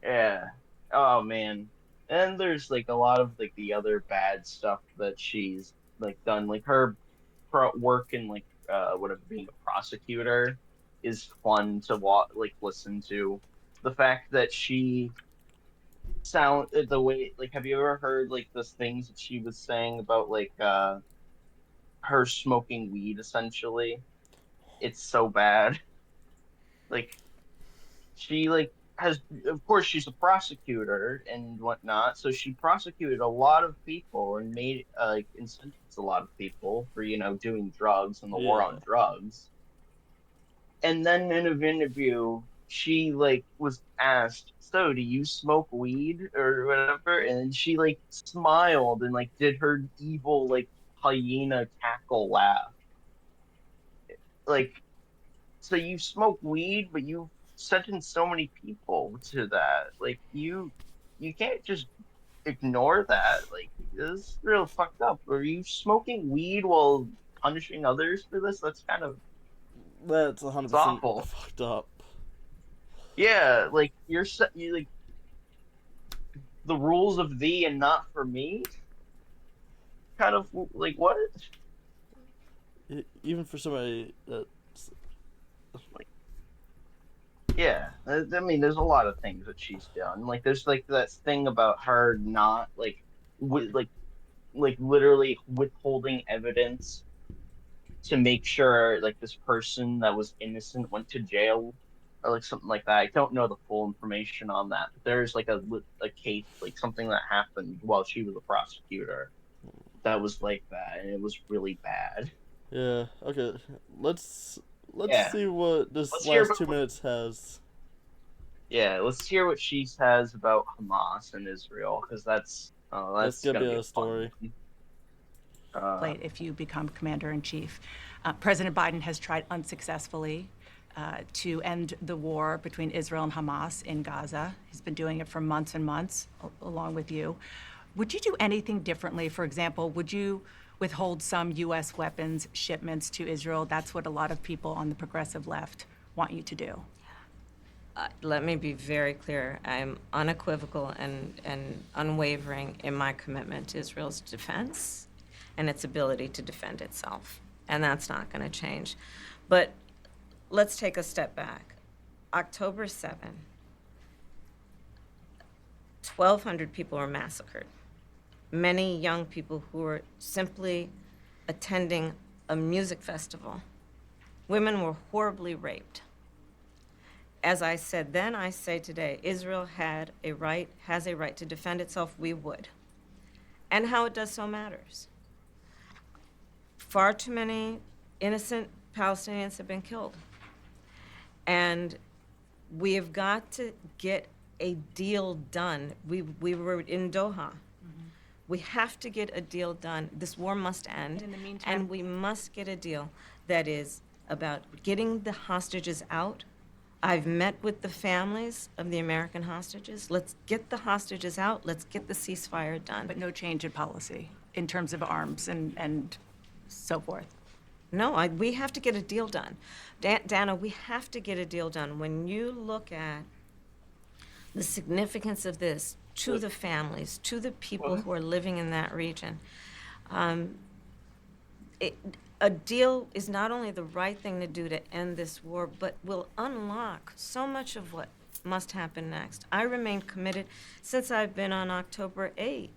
Yeah. Oh man. And there's like a lot of like the other bad stuff that she's like done. Like her work in like whatever being a prosecutor is fun to like listen to. The fact that she the way like have you ever heard like the things that she was saying about like her smoking weed essentially? It's so bad. Like she like has of course she's a prosecutor and whatnot, so she prosecuted a lot of people and made like and sentenced a lot of people for doing drugs and the war Yeah. on drugs. And then in an interview she like was asked, "So do you smoke weed or whatever?" And she like smiled and like did her evil like hyena cackle laugh. Like, so you smoke weed, but you sentence so many people to that. Like you can't just ignore that. Like this is real fucked up. Are you smoking weed while punishing others for this? That's kind of That's it's 100% awful. fucked up. Yeah, like you like the rules of thee and not for me. Kind of like what? Even for somebody that. Like yeah, I mean, there's a lot of things that she's done. Like there's like that thing about her not like with like literally withholding evidence to make sure like this person that was innocent went to jail or like something like that. I don't know the full information on that, but there's like a case like something that happened while she was a prosecutor that was like that, and it was really bad. Yeah. Okay. Let's let's Yeah, see what this let's hear last about 2 minutes has. yeah, let's hear what she says about Hamas and Israel because That's that's gonna be gonna be a a fun story. one. Uh, Plate if you become commander in chief. President Biden has tried unsuccessfully to end the war between Israel and Hamas in Gaza. He's been doing it for months and months, along with you. Would you do anything differently? For example, would you withhold some U.S. weapons shipments to Israel? That's what a lot of people on the progressive left want you to do. Let me be very clear. I'm unequivocal and unwavering in my commitment to Israel's defense and its ability to defend itself. And that's not going to change. But let's take a step back. October 7, 1,200 people were massacred. Many young people who were simply attending a music festival. Women were horribly raped. As I said then, I say today, Israel has a right to defend itself. We would. And how it does so matters. Far too many innocent Palestinians have been killed. And we have got to get a deal done. We were in Doha. We have to get a deal done. This war must end. In the meantime, and we must get a deal that is about getting the hostages out. I've met with the families of the American hostages. Let's get the hostages out. Let's get the ceasefire done. but no change in policy in terms of arms and so forth. No, we have to get a deal done. Dana, we have to get a deal done. When you look at the significance of this to the families, to the people who are living in that region, a deal is not only the right thing to do to end this war, but will unlock so much of what must happen next. I remain committed since I've been on October 8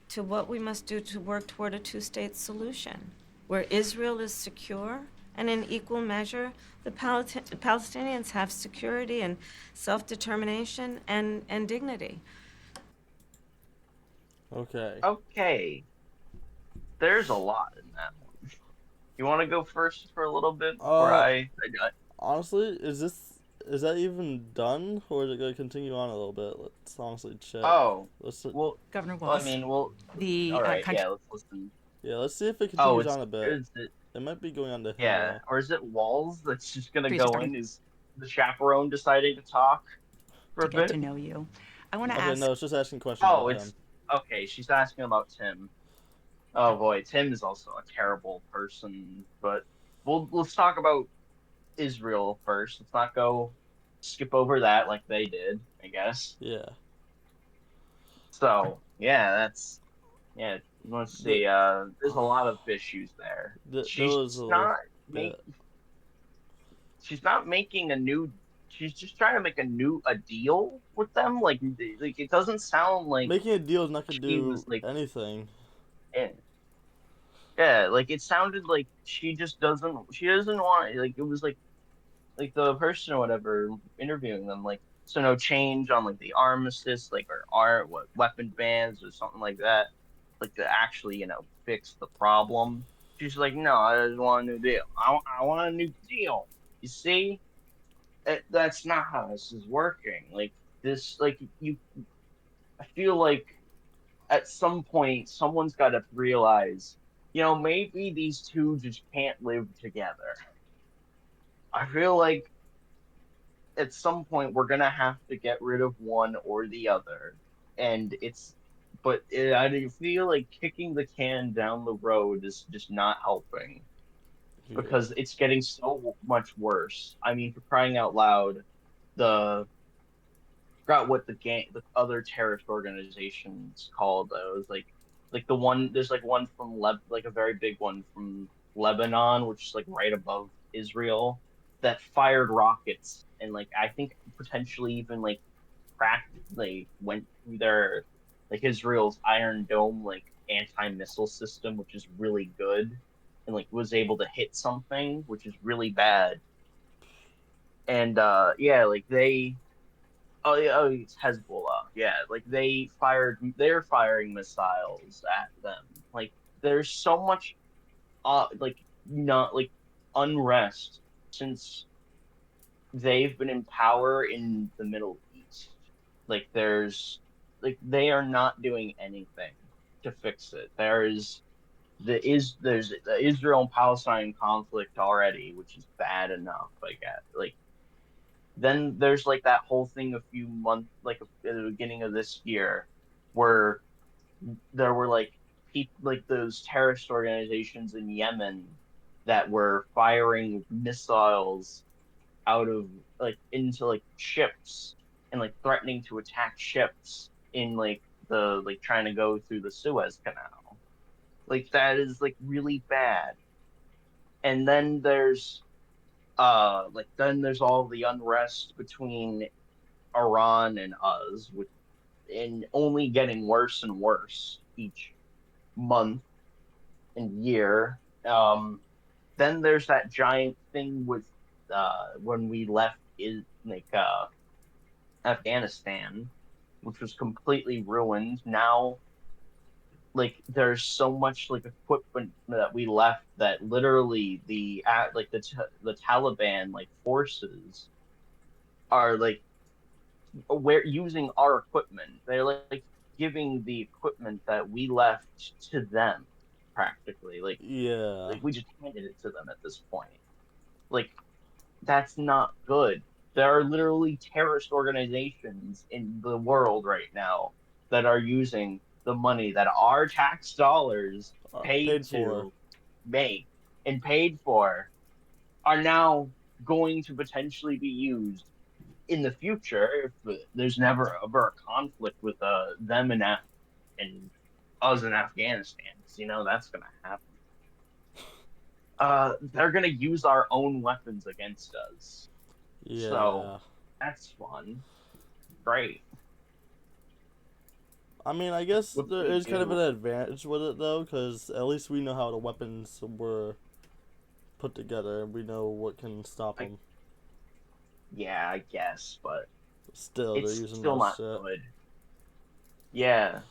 to what we must do to work toward a two-state solution, where Israel is secure and in equal measure, the Palestinians have security and self-determination and dignity. Okay. Okay, there's a lot in that one. You want to go first for a little bit, or Honestly, is that even done, or is it gonna continue on a little bit? Let's honestly check. Oh, Let's well, Governor well, I Walz, mean, well, the all right, country. yeah, let's listen. let's see if it Oh, continues on a bit. is it, It might be going on to him yeah, now. or is it Walls that's just gonna Please go start. in? Is the chaperone deciding to talk for To a get to bit? know you. I want to Okay, ask, no, it's just asking questions Oh, about him. it's okay. She's asking about Tim. Oh boy, Tim is also a terrible person. But let's talk about Israel first. Let's not go skip over that like they did, I guess. Yeah. So yeah, yeah. Let's The, see. There's a lot of issues there. there She's was a not yeah. make. She's not making a new. She's just trying to make a deal with them. Like it doesn't sound like Making a deal is not gonna she was do like. anything. Eh, yeah, like it sounded like she doesn't want like it was like the person or whatever interviewing them like so no change on like the armistice like or what weapon bans or something like that like to actually fix the problem. She's like, no, I just want a new deal. I want a new deal. You see, that's not how this is working. Like this, like you, I feel like at some point someone's got to realize, maybe these two just can't live together. I feel like at some point we're gonna have to get rid of one or the other, and I do feel like kicking the can down the road is just not helping Yeah. because it's getting so much worse. I mean, for crying out loud, the forgot what the other terrorist organization's called. It was like the one there's like one from like a very big one from Lebanon, which is like right above Israel, that fired rockets and like I think potentially even like cracked like went through their like Israel's Iron Dome like anti-missile system, which is really good, and like was able to hit something, which is really bad. And yeah, like they oh, yeah, oh, it's Hezbollah. Yeah, like they're firing missiles at them. Like there's so much, like not like unrest since they've been in power in the Middle East. Like they are not doing anything to fix it. There's the Israel and Palestine conflict already, which is bad enough, I guess. Like then there's like that whole thing a few months like at the beginning of this year where there were like people like those terrorist organizations in Yemen that were firing missiles out of like into like ships and like threatening to attack ships in like the like trying to go through the Suez Canal. Like that is like really bad. And then there's all the unrest between Iran and us, which and only getting worse and worse each month and year. Then there's that giant thing with when we left is like Afghanistan, which was completely ruined. Now, like there's so much like equipment that we left that literally the Taliban like forces are like we're using our equipment. They're like giving the equipment that we left to them practically. Yeah. Like we just handed it to them at this point. Like that's not good. There are literally terrorist organizations in the world right now that are using the money that our tax dollars paid Paid for. to make and paid for are now going to potentially be used in the future if there's never ever a conflict with them and us in Afghanistan. 'Cause, that's gonna happen. They're gonna use our own weapons against us. So Yeah. that's fun. Great. I mean, I guess What there they is kind of an do. advantage with it though, because at least we know how the weapons were put together, and we know what can stop I them. Yeah, I guess, but Still, they're it's using still those not shit. good. Yeah,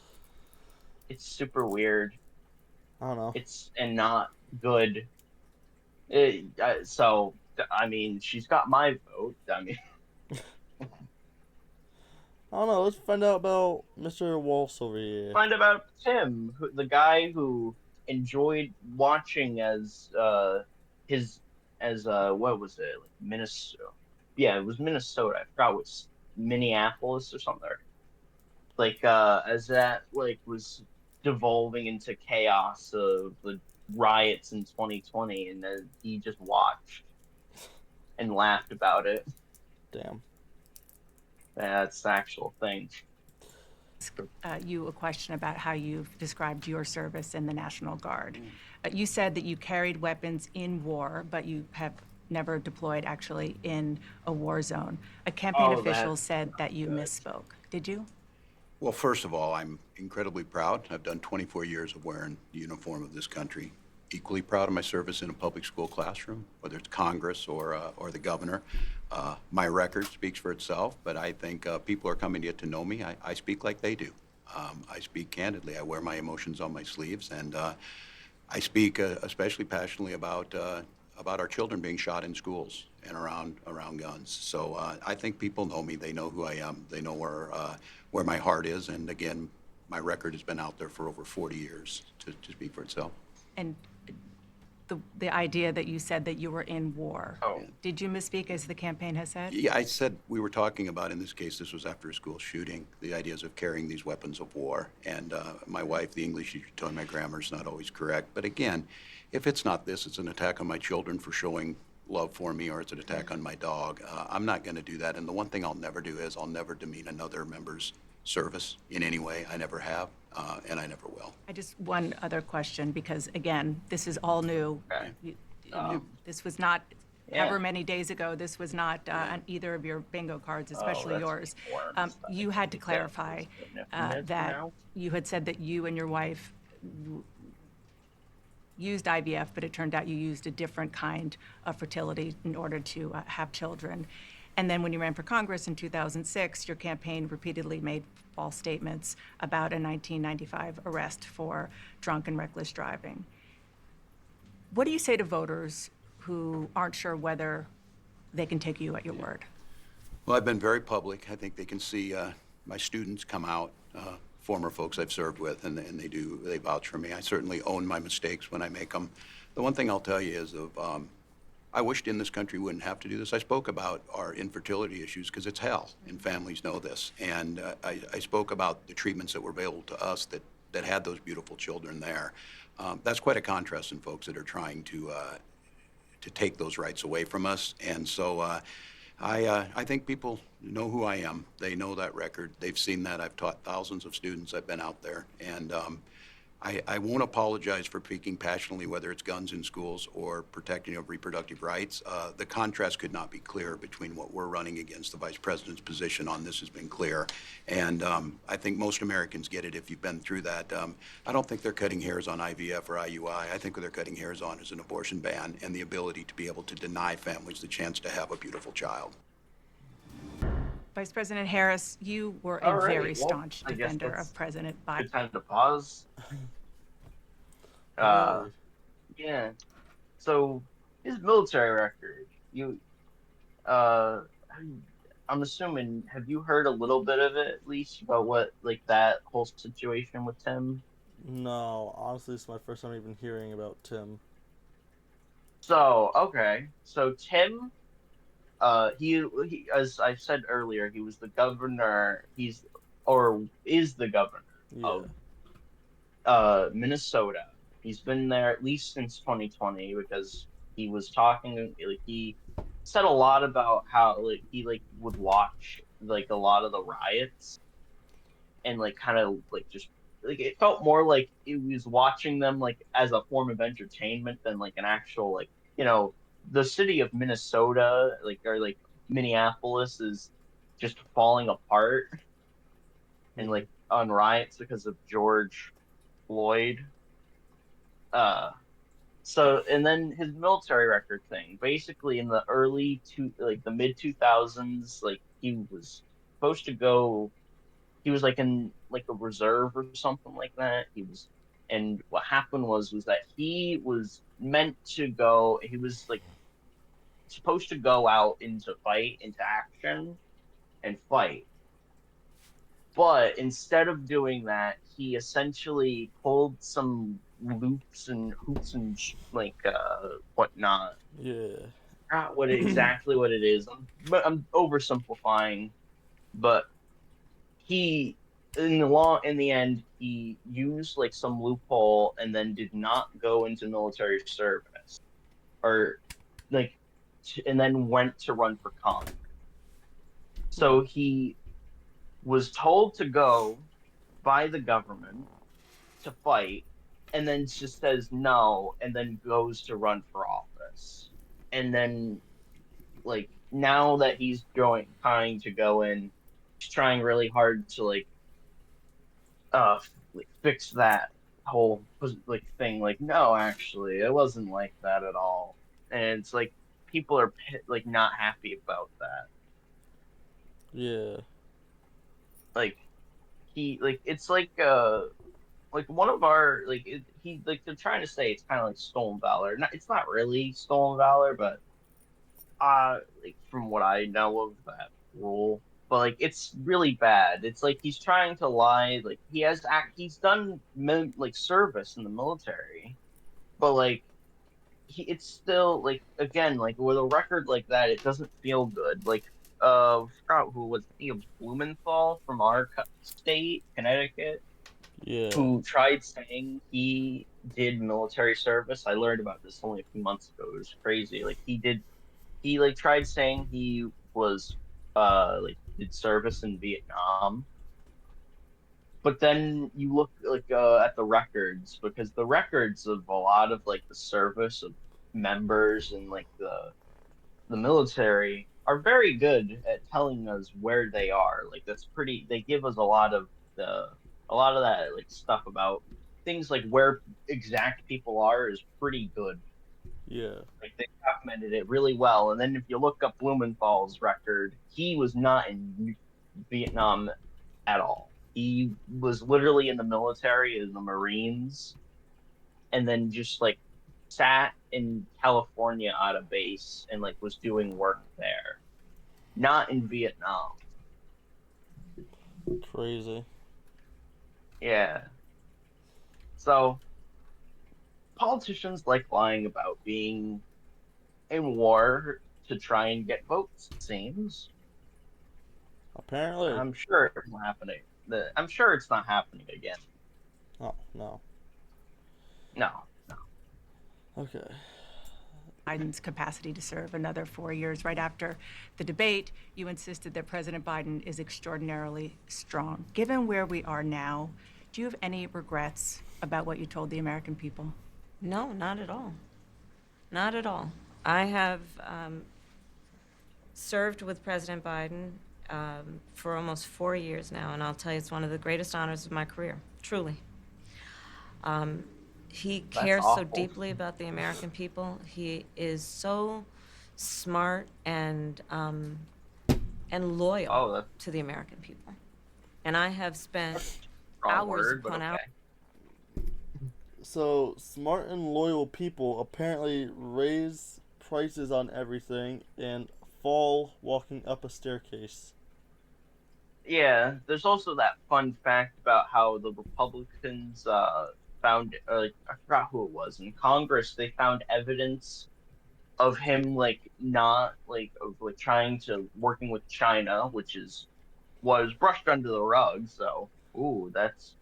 it's super weird. I don't know. It's and not good. I mean, she's got my vote. I mean, I don't know. Let's find out about Mr. Walsh over here. find about Tim, the guy who enjoyed watching as his as what was it like Minnesota? Yeah, it was Minnesota. I forgot what Minneapolis or something. Like as that like was devolving into chaos of the riots in 2020, and then he just watched and laughed about it. Damn. That's the actual thing. You a question about how you've described your service in the National Guard. You said that you carried weapons in war, but you have never deployed actually in a war zone. A campaign Oh, official that's said not that you good. misspoke. Did you? Well, first of all, I'm incredibly proud. I've done 24 years of wearing the uniform of this country. Equally proud of my service in a public school classroom, whether it's Congress or the governor. My record speaks for itself, but I think people are coming to get to know me. I speak like they do. I speak candidly. I wear my emotions on my sleeves, and I speak especially passionately about our children being shot in schools and around guns. So I think people know me. They know who I am. They know where my heart is. And again, my record has been out there for over 40 years to speak for itself. And the idea that you said that you were in war, Oh, did you misspeak as the campaign has said? Yeah, I said we were talking about, in this case, this was after a school shooting, the ideas of carrying these weapons of war. And my wife, the English teacher, told me my grammar is not always correct. But again, if it's not this, it's an attack on my children for showing love for me, or it's an attack on my dog. I'm not going to do that. And the one thing I'll never do is I'll never demean another member's service in any way. I never have, and I never will. One other question, because again, this is all new. okay. This was not, Yeah. however many days ago, this was not on either of your bingo cards, especially that's yours. worms. You had to Yeah, clarify minutes that now? you had said that you and your wife used IVF, but it turned out you used a different kind of fertility in order to have children. And then when you ran for Congress in 2006, your campaign repeatedly made false statements about a 1995 arrest for drunk and reckless driving. What do you say to voters who aren't sure whether they can take you at your word? Well, I've been very public. I think they can see my students come out, former folks I've served with, and they vouch for me. I certainly own my mistakes when I make them. The one thing I'll tell you is I wished in this country we wouldn't have to do this. I spoke about our infertility issues because it's hell, and families know this. And I spoke about the treatments that were available to us that had those beautiful children there. That's quite a contrast in folks that are trying to take those rights away from us. And so I think people know who I am. They know that record. They've seen that. I've taught thousands of students. I've been out there. And I won't apologize for speaking passionately, whether it's guns in schools or protecting of reproductive rights. The contrast could not be clearer between what we're running against. The Vice President's position on this has been clear. And I think most Americans get it if you've been through that. I don't think they're cutting hairs on IVF or IUI. I think what they're cutting hairs on is an abortion ban and the ability to be able to deny families the chance to have a beautiful child. Vice President Harris, you were a All right, very well, staunch I guess defender that's of President a Biden. good time to pause. Really? Yeah. So his military record, uh, I'm assuming, have you heard a little bit of it at least about what like that whole situation with Tim? No, honestly, it's my first time even hearing about Tim. So okay, so Tim, he as I said earlier, he was the governor. He's or is the governor Yeah. of Minnesota. He's been there at least since 2020 because he was talking like he said a lot about how like he like would watch like a lot of the riots and like kind of like just like it felt more like it was watching them like as a form of entertainment than like an actual like the city of Minnesota like or like Minneapolis is just falling apart and Hmm. like on riots because of George Floyd. Uh, so and then his military record thing. Basically, in the the mid 2000s, like he was supposed to go. He was like in like a reserve or something like that. And what happened was that he was meant to go. He was like supposed to go out into action and fight. But instead of doing that, he essentially pulled some loops and hoops and like whatnot. Yeah. Not exactly what it is. But I'm oversimplifying. But he in the end he used like some loophole and then did not go into military service or like and then went to run for Congress. Hmm. So he was told to go by the government to fight and then just says no and then goes to run for office. And then like now that he's trying to go in, he's trying really hard to like fix that whole like thing like no actually it wasn't like that at all. And it's like people are like not happy about that. Yeah. Like he like it's like one of our he like they're trying to say it's kind of like stolen valor. Not, it's not really stolen valor, but like from what I know of that rule, but like it's really bad. It's like he's trying to lie. Like he's done like service in the military, but like it's still like again like with a record like that, it doesn't feel good. Like I forgot who was he Blumenthal from our state, Connecticut, Yeah. who tried saying he did military service. I learned about this only a few months ago. It was crazy. He like tried saying he was like did service in Vietnam. But then you look like at the records because the records of a lot of like the service of members and like the military are very good at telling us where they are. Like that's pretty they give us the a lot of that like stuff about things like where exact people are is pretty good. Yeah. Like they documented it really well. And then if you look up Blumenthal's record, he was not in Vietnam at all. He was literally in the military in the Marines and then just like sat in California out of base and like was doing work there, not in Vietnam. Crazy. Yeah. So politicians like lying about being in war to try and get votes, it seems. Apparently. I'm sure it's not happening. I'm sure it's not happening again. Oh, no. No. Okay. Biden's capacity to serve another 4 years. Right after the debate, you insisted that President Biden is extraordinarily strong. Given where we are now, Do you have any regrets about what you told the American people? No, not at all. Not at all. I have served with President Biden for almost 4 years now, and I'll tell you, it's one of the greatest honors of my career, truly. He That's cares so awful. deeply about the American people. He is so smart and loyal Oh, that's to the American people. And I have spent the wrong hours word, but upon hours. okay. So smart and loyal people apparently raise prices on everything and fall walking up a staircase. Yeah, there's also that fun fact about how the Republicans found, I forgot who it was in Congress. They found evidence of him like not like of like trying to working with China, which is was brushed under the rug. So, ooh, that's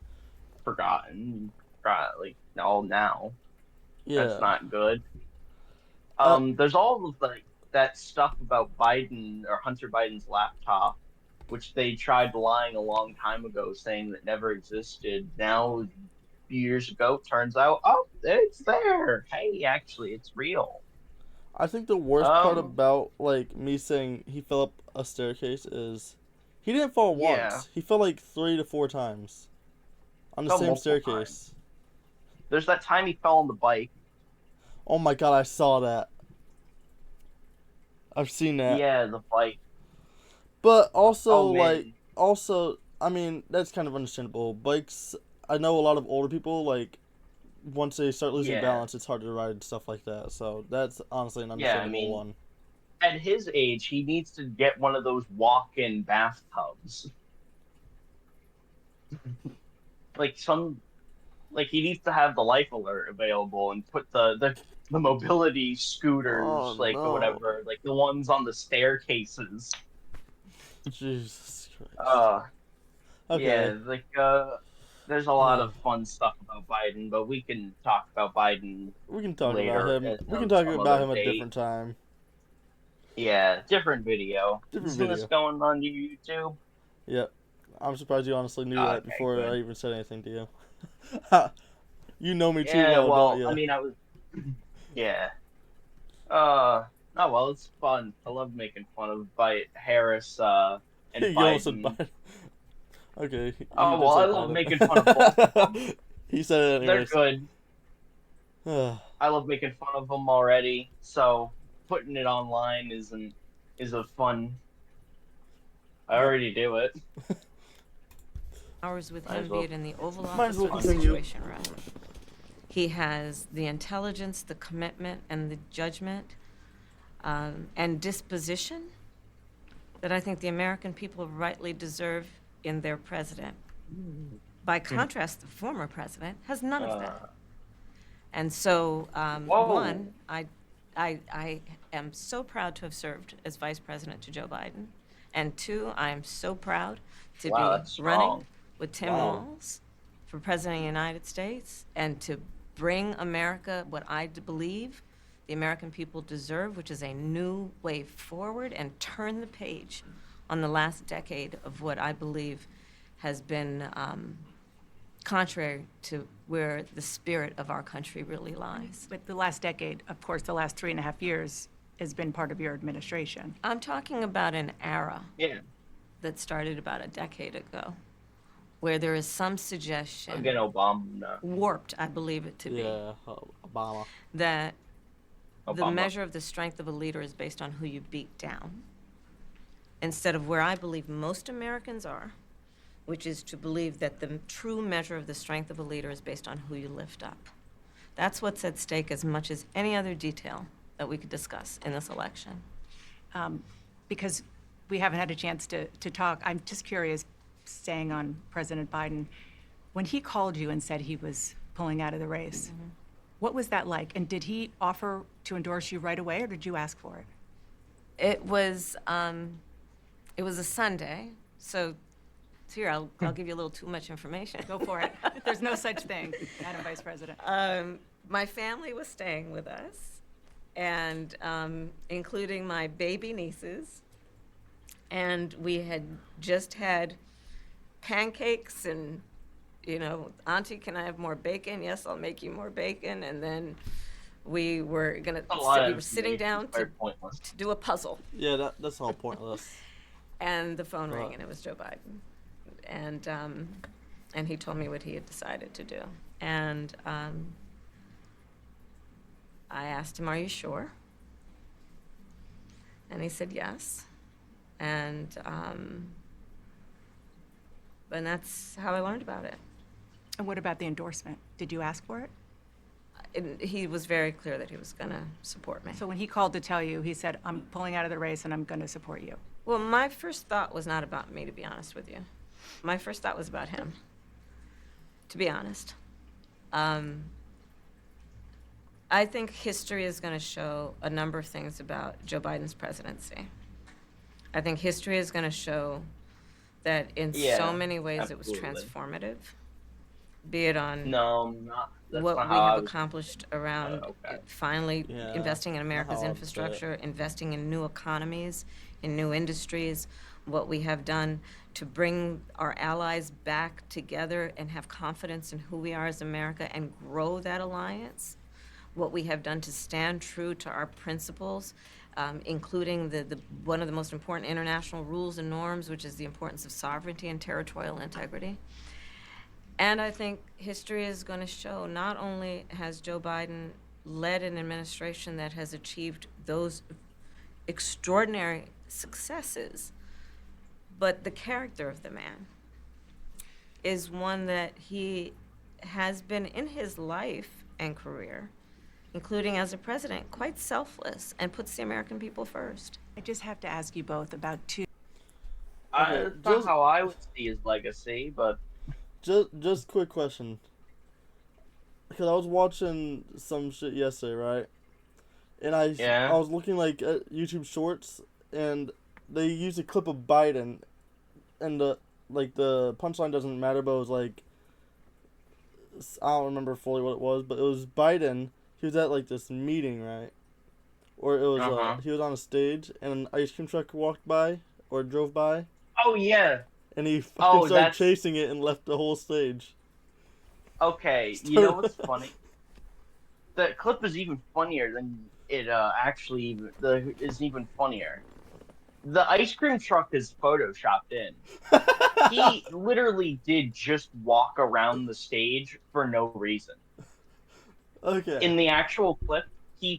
forgotten. Forgot like all now. That's Yeah. not good. Uh, There's all of like that stuff about Biden or Hunter Biden's laptop, which they tried lying a long time ago, saying that never existed. Now, a few years ago, turns out, oh, it's there. Hey, actually, it's real. I think the worst part Um, about like me saying he fell up a staircase is he didn't fall yeah, once. He fell like 3 to 4 times on the fell same multiple times. staircase. There's that time he fell on the bike. Oh my god, I saw that. I've seen that. Yeah, the bike. But also Oh like man, also I mean that's kind of understandable. Bikes I know a lot of older people like once they start losing yeah, balance it's hard to ride and stuff like that. So that's honestly an yeah. I understandable mean, one. at his age, he needs to get one of those walk-in bathtubs. Like some like he needs to have the life alert available and put the mobility Oh scooters like or no. whatever like the ones on the staircases. Jesus Christ. uh Okay. yeah, like there's a lot of fun stuff about Biden, but we can talk about Biden We can talk about later him. at We can talk some about other him a date. different time. Yeah, different video. Different Isn't this video. going on YouTube? Yep. I'm surprised you honestly knew that Okay, before I good. even said anything to you. You know me too Yeah, well, don't well, I you? mean, I was yeah. uh oh well, it's fun. I love making fun of Harris and You almost said Biden. Biden. Okay, you Oh did well, say I love Biden. making fun of both of them. He said it They're anyways. good. I love making fun of them already. So putting it online is a fun. I Yep. already do it. Hours with Might him, as be well. it in the Oval Might as Office well or the continue. Situation Room. He has the intelligence, the commitment, and the judgment and disposition that I think the American people rightly deserve in their president. By contrast, the former president has none of that. Uh, And so, whoa! one, I am so proud to have served as vice president to Joe Biden. And two, I am so proud to Wow, be that's running strong. with Tim Wow. Walz for president of the United States and to bring America what I believe the American people deserve, which is a new way forward, and turn the page on the last decade of what I believe has been contrary to where the spirit of our country really lies. But the last decade, of course, the last 3.5 years has been part of your administration. I'm talking about an era Yeah. that started about a decade ago, where there is some suggestion, Again, Obama. warped, I believe it to be, Yeah, Obama. that the Obama. measure of the strength of a leader is based on who you beat down, instead of where I believe most Americans are, which is to believe that the true measure of the strength of a leader is based on who you lift up. That's what's at stake as much as any other detail that we could discuss in this election. Because we haven't had a chance to talk, I'm just curious, staying on President Biden, when he called you and said he was pulling out of the race, what was that like? And did he offer to endorse you right away, or did you ask for it? It was a Sunday, so here, I'll give you a little too much information. Go for it. There's no such thing, Madam Vice President. My family was staying with us, and including my baby nieces, and we had just had pancakes and Auntie, can I have more bacon? Yes, I'll make you more bacon. And then we were gonna A lot we of were sitting information. down It's very pointless. to do a puzzle, Yeah, that's all pointless. and the phone rang, Right. and it was Joe Biden, and he told me what he had decided to do, and I asked him, "Are you sure?" And he said yes, and that's how I learned about it. And what about the endorsement? Did you ask for it? And he was very clear that he was going to support me. So when he called to tell you, he said, I'm pulling out of the race and I'm going to support you. Well, my first thought was not about me, to be honest with you. My first thought was about him, to be honest. I think history is going to show a number of things about Joe Biden's presidency. I think history is going to show that in so many ways it was transformative, be it on No, not. That's what not we how I have was. accomplished around Okay. finally Yeah, investing in America's how I'd say it. infrastructure, investing in new economies, in new industries, what we have done to bring our allies back together and have confidence in who we are as America and grow that alliance, what we have done to stand true to our principles, including the one of the most important international rules and norms, which is the importance of sovereignty and territorial integrity. And I think history is going to show not only has Joe Biden led an administration that has achieved those extraordinary successes, but the character of the man is one that he has been in his life and career, including as a president, quite selfless and puts the American people first. I just have to ask you both about two. Okay, That's not how I would see his legacy, but Just quick question. Because I was watching some shit yesterday, right? And I Yeah. was looking like at YouTube Shorts, and they used a clip of Biden, and the punchline doesn't matter, but it was like, I don't remember fully what it was, but it was Biden. He was at like this meeting, right? Or it was Uh-huh. he was on a stage, and an ice cream truck walked by or drove by, oh yeah. and he fucking Oh, started that's chasing it and left the whole stage. okay. You know what's funny? The clip is even funnier than it actually is even funnier. The ice cream truck is photoshopped in. He literally did just walk around the stage for no reason. Okay. In the actual clip, he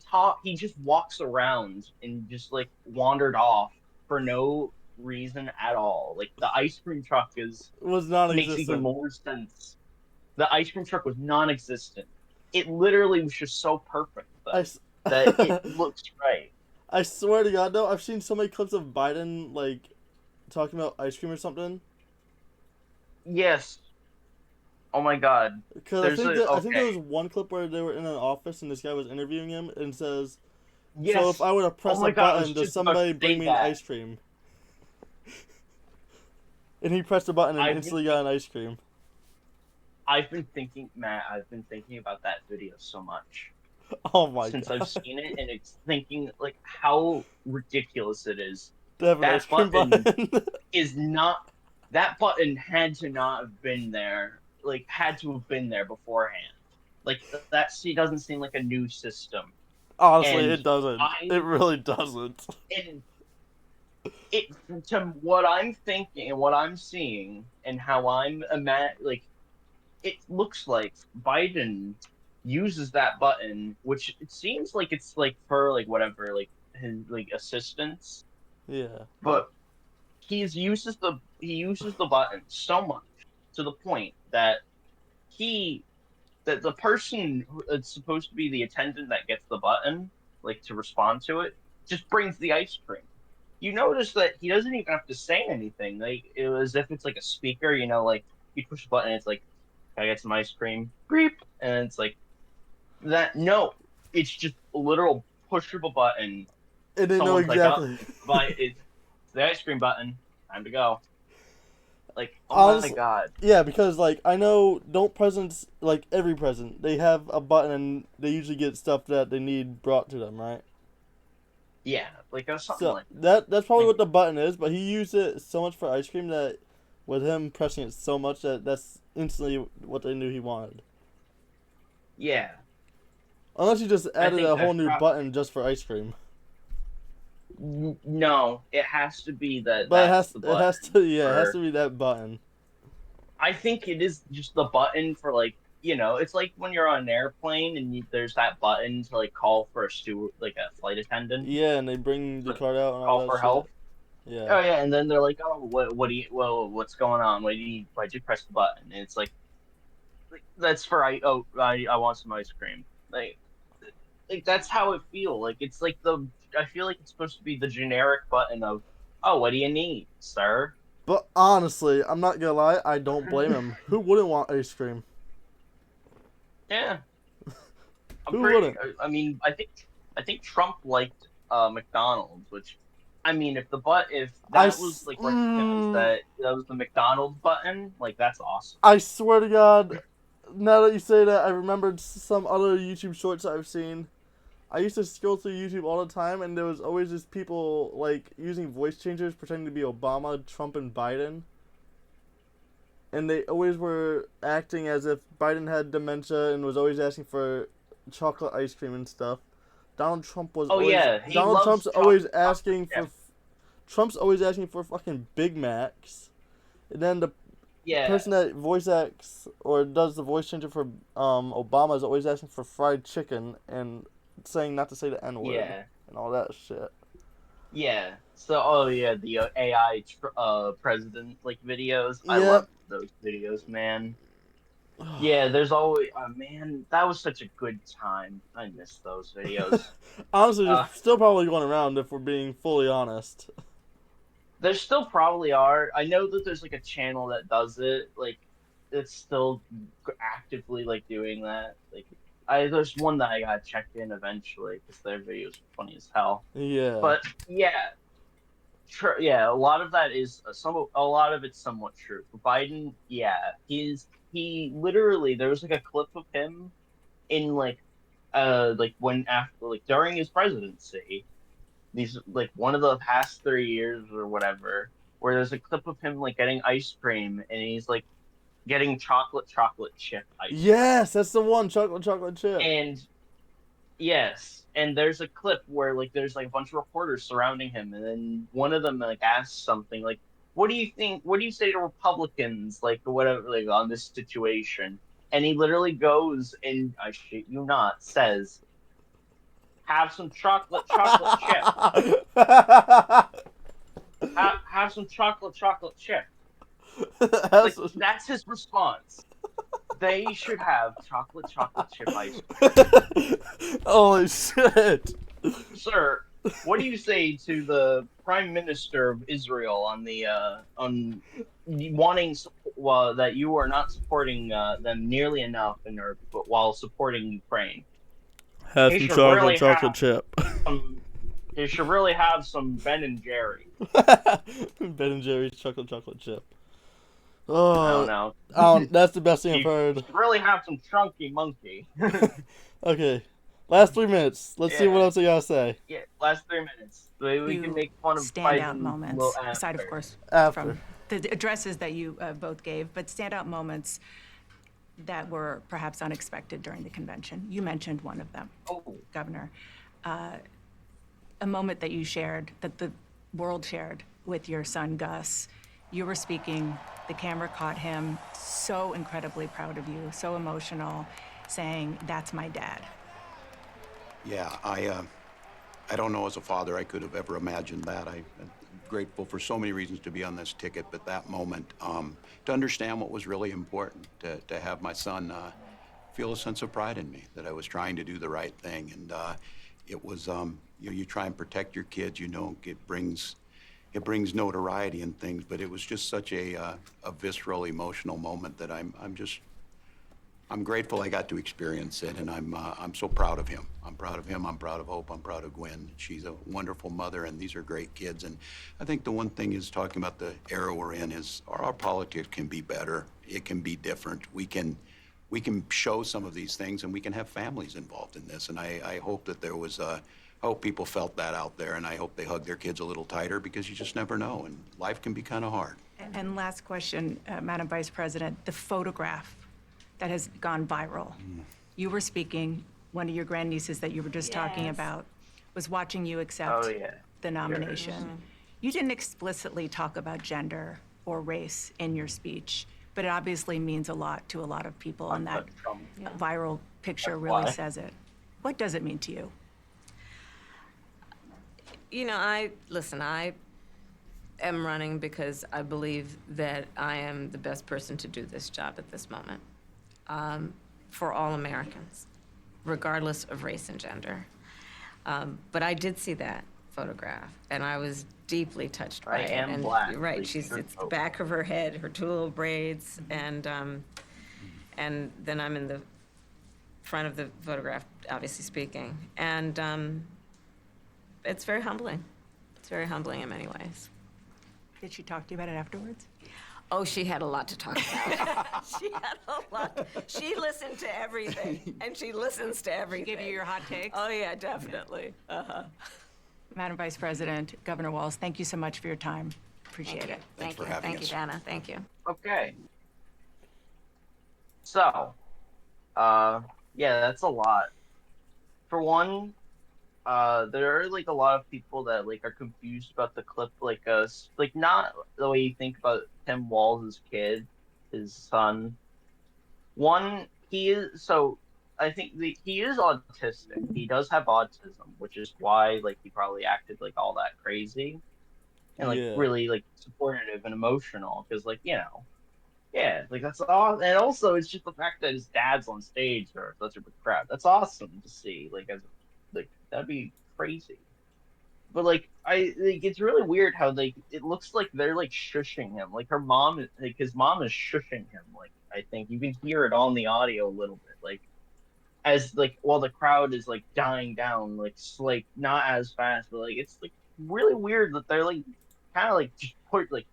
just walks around and just like wandered off for no reason at all. Like the ice cream truck Was makes even non-existent. more sense. The ice cream truck was non-existent. It literally was just so perfect though that it looks right. I swear to God, though, I've seen so many clips of Biden like talking about ice cream or something. Yes. Oh my God. Because There's I think there was okay. one clip where they were in an office and this guy was interviewing him and says, "So if Yes. I were to press Oh a my God. I was button, does just about to somebody bring say me an that. ice cream?" And he pressed a button and I've instantly been got an ice cream. I've been thinking, Matt. I've been thinking about that video so much Oh my since God. I've seen it, and it's thinking like how ridiculous it is. To have an ice That cream button button. is not. That button had to not have been there. Like had to have been there beforehand. Like that. Doesn't seem like a new system. Honestly, And it doesn't. I It really doesn't. and it to what I'm thinking and what I'm seeing and how like it looks like Biden uses that button, which it seems like it's like for like whatever, like his like assistance, Yeah. but he uses the button so much to the point that he that the person who it's supposed to be the attendant that gets the button, like to respond to it, just brings the ice cream. You notice that he doesn't even have to say anything. Like it was as if it's like a speaker, like you push a button, it's like, "Can I get some ice cream?" Beep, and it's like that. No, it's just a literal push of a button. And they know Someone's like, "Oh, exactly. it's the ice cream button. Time to go." Like, oh my Honestly, God. yeah, because like I know, don't presidents like every president they have a button and they usually get stuff that they need brought to them, right? Yeah, like something So like that's probably like what the button is, but he used it so much for ice cream that with him pressing it so much that that's instantly what they knew he wanted. Yeah, Unless you just I added think a whole that's new button just for ice cream. no. It has to be that But that's the it has button to yeah, it has for. to be that button. I think it is just the button for like it's like when you're on an airplane and there's that button to like call for a steward, like a flight attendant, Yeah, and they bring the to card out and all call that for shit. help. Yeah. Oh yeah, and then they're like, oh, what do you, well, what's going on? Why'd you press the button? And it's like that's for I want some ice cream. Like that's how it feel. Like it's like I feel like it's supposed to be the generic button of, oh, what do you need, sir? But honestly, I'm not gonna lie, I don't blame him. Who wouldn't want ice cream? Yeah, I'm Who pretty. wouldn't? I mean, I think Trump liked McDonald's, which, I mean, if that was like recognized that that was the McDonald's button, like that's awesome. I swear to God, now that you say that, I remembered some other YouTube shorts I've seen. I used to scroll through YouTube all the time, and there was always just people like using voice changers pretending to be Obama, Trump, and Biden. And they always were acting as if Biden had dementia and was always asking for chocolate ice cream and stuff. Donald Trump was Oh always yeah, he Donald loves Trump's always chocolate asking chip. for Trump's always asking for fucking Big Macs. And then the Yeah, person that voice acts or does the voice changer for Obama is always asking for fried chicken and saying not to say the N word yeah, and all that shit. yeah. So, oh yeah, the AI president like videos. I Yep. love those videos, man. Yeah, there's always, man, that was such a good time. I miss those videos. Honestly, they're Uh, still probably going around if we're being fully honest. there still probably are. I know that there's like a channel that does it. Like, it's still actively like doing that. Like, there's one that I gotta check in eventually because their videos are funny as hell. Yeah. But yeah, yeah, a lot of that is a lot of it's somewhat true. For Biden, yeah, he literally there was like a clip of him in like when after like during his presidency, these like one of the past 3 years or whatever, where there's a clip of him like getting ice cream and he's like getting chocolate chip ice cream. Yes, that's the one. Chocolate chip. And yes, and there's a clip where like there's like a bunch of reporters surrounding him, and then one of them like asks something like, "What do you think? What do you say to Republicans like or whatever like on this situation?" And he literally goes and I shit you not says, "Have some chocolate chip. Have some chocolate chip." Like that's his response. They should have chocolate chip ice cream. Holy shit. Sir, what do you say to the Prime Minister of Israel on the on wanting that you are not supporting them nearly enough while supporting Ukraine? Have He some should really chocolate have chip. some. He should really have some Ben and Jerry. Ben and Jerry's chocolate chip. I don't Oh, know. that's the best thing I've He heard. should really have some Chunky Monkey. Okay, last 3 minutes. Let's see what Yeah, else I gotta say. yeah. Last 3 minutes. We can Few make fun of standout Biden a little moments, aside, of after. course, After. from the addresses that you both gave, but standout moments that were perhaps unexpected during the convention. You mentioned one of them, Oh, Governor. A moment that you shared, that the world shared with your son, Gus. You were speaking, the camera caught him, so incredibly proud of you, so emotional, saying, "That's my dad." Yeah, I don't know as a father I could have ever imagined that. I'm grateful for so many reasons to be on this ticket, but that moment, to understand what was really important, to have my son feel a sense of pride in me, that I was trying to do the right thing. And it was, you try and protect your kids, it brings notoriety and things, but it was just such a visceral, emotional moment that I'm grateful I got to experience it, and I'm so proud of him. I'm proud of him. I'm proud of Hope. I'm proud of Gwen. She's a wonderful mother, and these are great kids. And I think the one thing is talking about the era we're in is our politics can be better. It can be different. We can show some of these things, and we can have families involved in this. And I hope that there was hope people felt that out there, and I hope they hug their kids a little tighter, because you just never know, and life can be kind of hard. And last question, Madam Vice President, the photograph that has gone viral. You were speaking, one of your grandnieces that you were just talking Yes. about was watching you accept Oh, yeah. the nomination. You didn't explicitly talk about gender or race in your speech, but it obviously means a lot to a lot of people, and that Trump. viral picture That's really why. says it. What does it mean to you? You know, I am running because I believe that I am the best person to do this job at this moment, for all Americans, regardless of race and gender. But I did see that photograph, and I was deeply touched by I it. am And black, you're right, please it's the vote. back of her head, her two little braids, and then I'm in the front of the photograph, obviously speaking. And it's very humbling. It's very humbling in many ways. Did she talk to you about it afterwards? Oh, she had a lot to talk about. She had a lot. She listened to everything, and she listens to everything. Give you your hot takes? Oh, yeah, definitely. Madam Vice President, Governor Walz, thank you so much for your time. Appreciate it. Thank for you. having Thank you, us. Dana. Thank you. Okay. So, yeah, that's a lot. For one, there are like a lot of people that like are confused about the clip, like not the way you think about Tim Walz's kid, his son. One, he is so. I think he is autistic. He does have autism, which is why like he probably acted like all that crazy and like Yeah. really like supportive and emotional because like yeah, like that's all. And also, it's just the fact that his dad's on stage or such a big crowd. That's awesome to see. Like that'd be crazy. But like it's really weird how like it looks like they're like shushing him. Like her mom, like his mom is shushing him. Like I think you can hear it on the audio a little bit. Like as like while the crowd is like dying down, like not as fast, but like it's like really weird that they're like kind of like just put like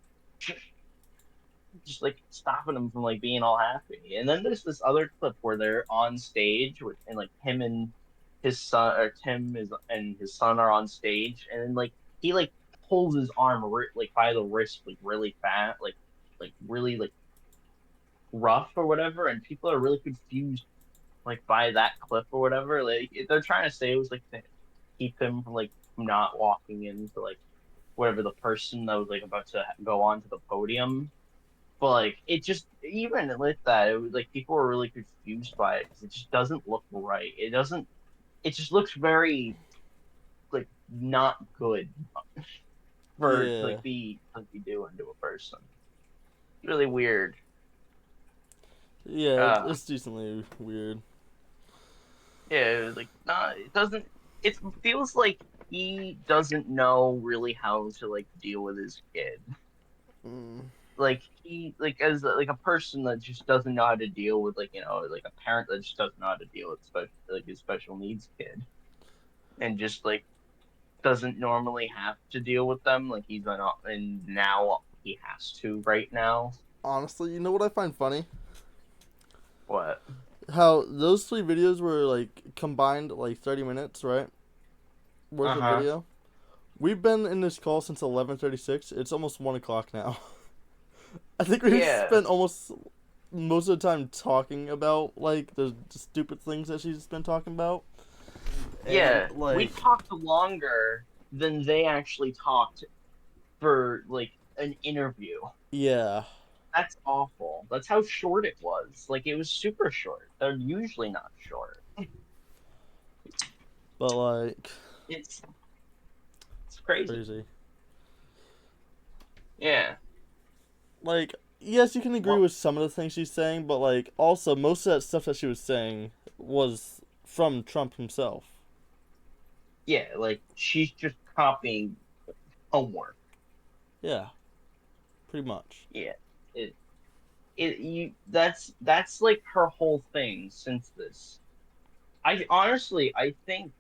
just like stopping them from like being all happy. And then there's this other clip where they're on stage with and like him and his son or Tim is and his son are on stage and then like he like pulls his arm like by the wrist like really fat like really like rough or whatever and people are really confused like by that clip or whatever like they're trying to say it was like to keep him from like not walking into like whatever the person that was like about to go on to the podium. But like it just even with that, it was like people were really confused by it because it just doesn't look right. It doesn't. It just looks very like not good for to Yeah. be doing to a person. It's really weird. Yeah, Uh, it's decently weird. yeah, like not. It doesn't. It feels like he doesn't know really how to like deal with his kid. Mm. Like he like as like a person that just doesn't know how to deal with like like a parent that just doesn't know how to deal with special like his special needs kid and just like doesn't normally have to deal with them like he's an and now he has to right now. Honestly, you know what I find funny? What? How those three videos were like combined like 30 minutes, right? Worth of Uh-huh. video. We've been in this call since 11:36. It's almost 1 o'clock now. I think we Yeah. spent almost most of the time talking about like the stupid things that she's been talking about. And, Yeah. We like, talked longer than they actually talked for like an interview. yeah, That's awful. That's how short it was. Like it was super short. They're usually not short. but like It's it's crazy. crazy. Yeah. Like, yes, you can agree Well, with some of the things she's saying, but like also most of that stuff that she was saying was from Trump himself. yeah, like she's just copying homework. Yeah, pretty much. Yeah. It that's like her whole thing since this. I think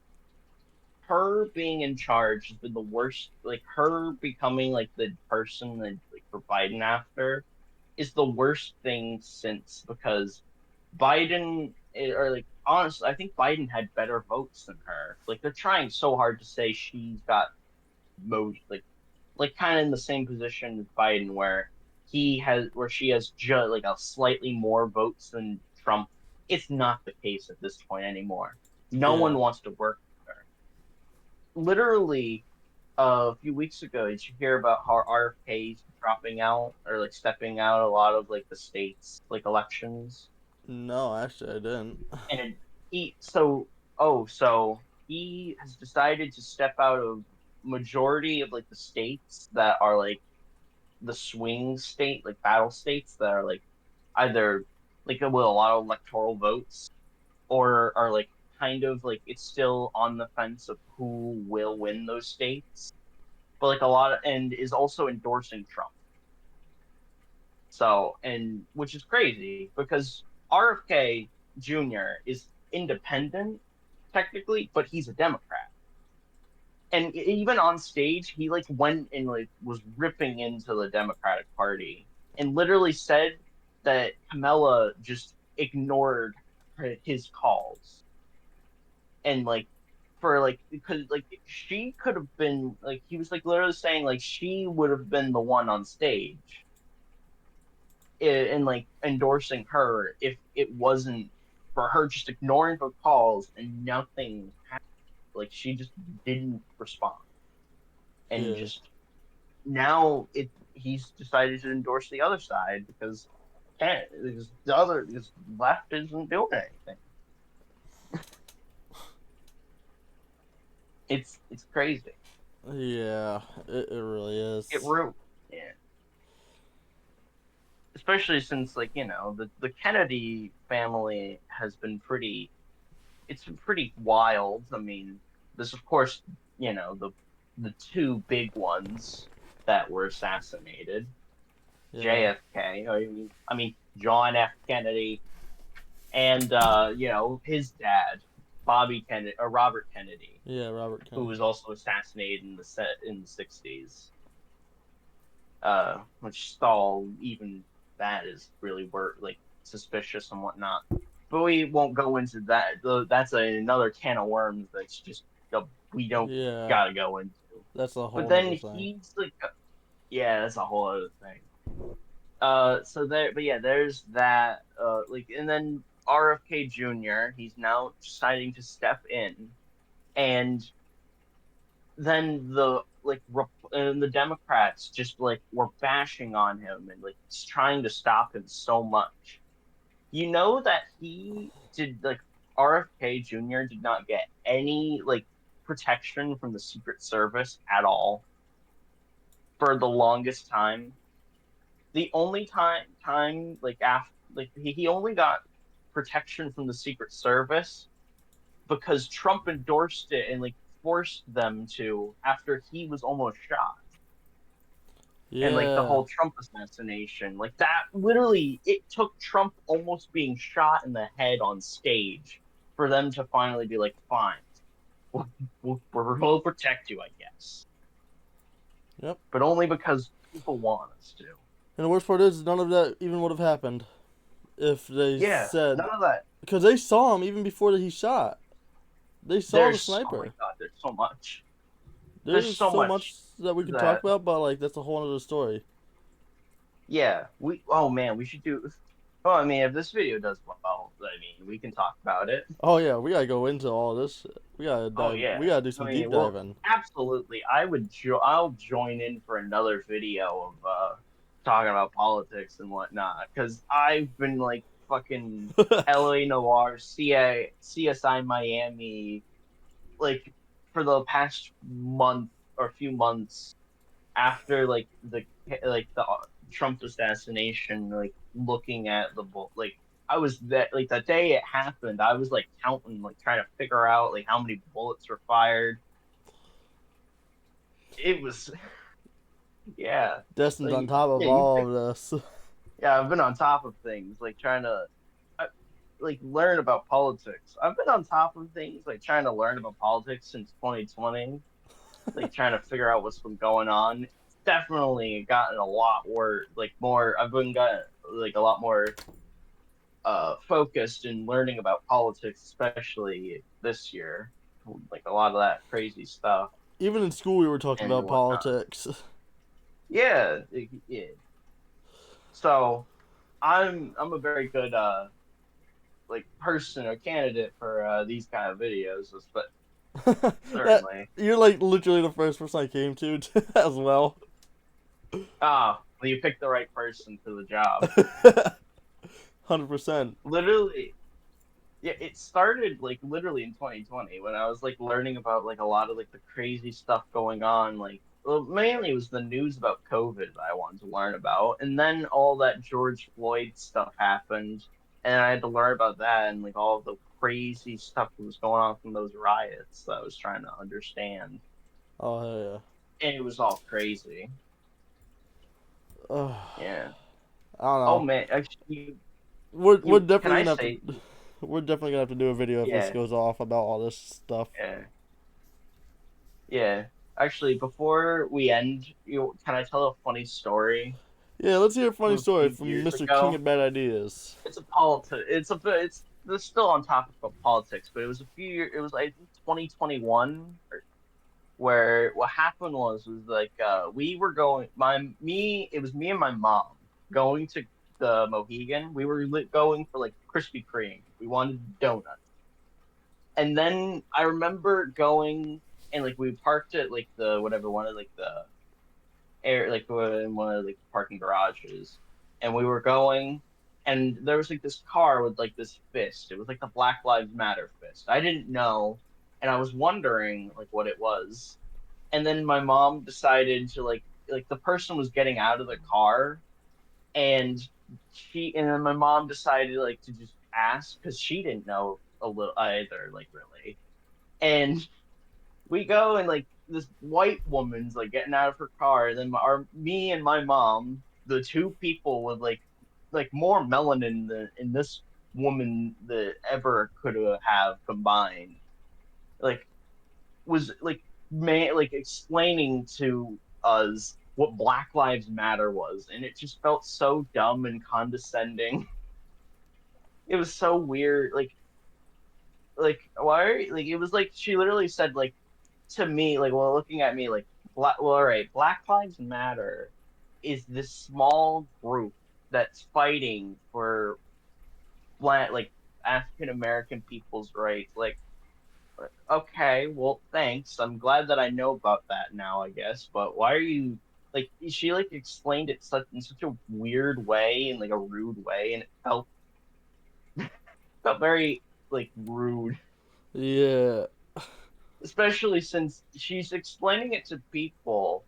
her being in charge has been the worst. Like her becoming like the person that like for Biden after is the worst thing since because Biden or like honestly, I think Biden had better votes than her. Like they're trying so hard to say she's got most like kind of in the same position as Biden, where she has just like a slightly more votes than Trump. It's not the case at this point anymore. No Yeah. one wants to work with her. Literally, a few weeks ago, did you hear about how RFK's dropping out or like stepping out a lot of like the states like elections? No, actually, I didn't. And he so oh so he has decided to step out of majority of like the states that are like the swing state, like battle states that are like either like with a lot of electoral votes or are like kind of like it's still on the fence of who will win those states. But like a lot of and is also endorsing Trump. So and which is crazy because RFK Jr. is independent technically, but he's a Democrat. And even on stage, he like went and like was ripping into the Democratic Party and literally said that Kamala just ignored his calls and like for like because like she could have been like he was like literally saying like she would have been the one on stage and like endorsing her if it wasn't for her just ignoring her calls and nothing happened. Like she just didn't respond and Yeah. just now he's decided to endorse the other side because the other because left isn't doing anything. It's crazy. Yeah, it really It is. real yeah. Especially since like the Kennedy family has been pretty it's been pretty wild. I mean, there's of course the two big ones that were assassinated. Yeah. JFK. I mean John F. Kennedy and his dad, Bobby Kennedy or Robert Kennedy, Yeah, Robert who Kennedy. was also assassinated in the 60s. Which Stahl even that is really like suspicious and whatnot. But we won't go into that. That's another can of worms. That's just we don't Yeah, gotta go into. that's a But whole then nother thing. he's like, yeah, that's a whole other thing. So there, but yeah, there's that. Like, and then RFK Jr. He's now deciding to step in, and then and the Democrats just like were bashing on him and like trying to stop him so much. You know that he did like RFK Jr. did not get any like protection from the Secret Service at all for the longest time. The only time like after like he only got protection from the Secret Service because Trump endorsed it and like forced them to after he was almost shot. And like the Yeah. whole Trump assassination, like that literally it took Trump almost being shot in the head on stage for them to finally be like, fine, we'll protect you, I guess. Yep. But only because people want us to. And the worst part is, none of that even would have happened if they Yeah, said, none of that. because they saw him even before he shot. They saw the Oh my sniper. God, there's so much. There's There's so so much much that we could talk that about, but like that's a whole other story. yeah, oh man, we should do. Oh, I mean, if this video does well, I mean, we can talk about it. Oh yeah, we gotta go into all this. We gotta Oh dive. yeah. We gotta do I some deep mean, well, diving. absolutely. I'll join in for another video of talking about politics and whatnot because I've been like fucking LA Noir, CSI Miami, like for the past month or few months after like the Trump assassination, like looking at like I was that like the day it happened, I was like counting, like trying to figure out like how many bullets were fired. It was yeah, Destin's on like top of yeah, you all pick, of this. yeah. I've been on top of things, like trying to like learn about politics. I've been on top of things, like trying to learn about politics since 2020, like trying to figure out what's been going on. It's definitely gotten a lot worse, like more. I've been got like a lot more focused in learning about politics, especially this year, like a lot of that crazy stuff Even in school, we were talking and about whatnot. politics. Yeah, yeah. So I'm a very good like person or candidate for these kind of videos, but That certainly. you're like literally the first person I came to as well. Ah, well, you picked the right person for the job. 100%. Literally, yeah, it started like literally in 2020 when I was like learning about like a lot of like the crazy stuff going on. Like, well, mainly it was the news about COVID that I wanted to learn about, and then all that George Floyd stuff happened, and I had to learn about that and like all of the crazy stuff that was going on from those riots that I was trying to understand, Oh hell and it was all crazy. yeah. Yeah. I don't Oh know. man, actually, We're can definitely I gonna have say, to. We're definitely gonna have to do a video if this yeah, goes off about all this stuff. yeah. Yeah. Actually, before we end, can I tell a funny story Yeah, let's hear a funny from a story few from years Mr. King ago? of Bad Ideas. It's still on topic of politics, but it was a few years. It was I think 2021, where what happened was like we were going it was me and my mom going to the Mohegan. We were going for like Krispy Kreme. We wanted donuts. And then I remember going and like we parked at like the whatever one of like the air like in one of like the parking garages, and we were going, and there was like this car with like this fist. It was like the Black Lives Matter fist. I didn't know, and I was wondering like what it was. And then my mom decided to like the person was getting out of the car, and and then my mom decided like to just ask because she didn't know a little either like really. And we go and like this white woman's like getting out of her car, and then me and my mom, the two people with like more melanin than in this woman that ever could have combined, like was like man like explaining to us what Black Lives Matter was, and it just felt so dumb and condescending. It was so weird. Like why are like it was like she literally said like to me, like, well, looking at me, like, well, all right, Black Lives Matter is this small group that's fighting for like African American people's rights. Like, okay, well, thanks. I'm glad that I know about that now, I guess. But why are you like? She like explained it in such a weird way, in like a rude way, and it felt very like rude, Yeah. especially since she's explaining it to people.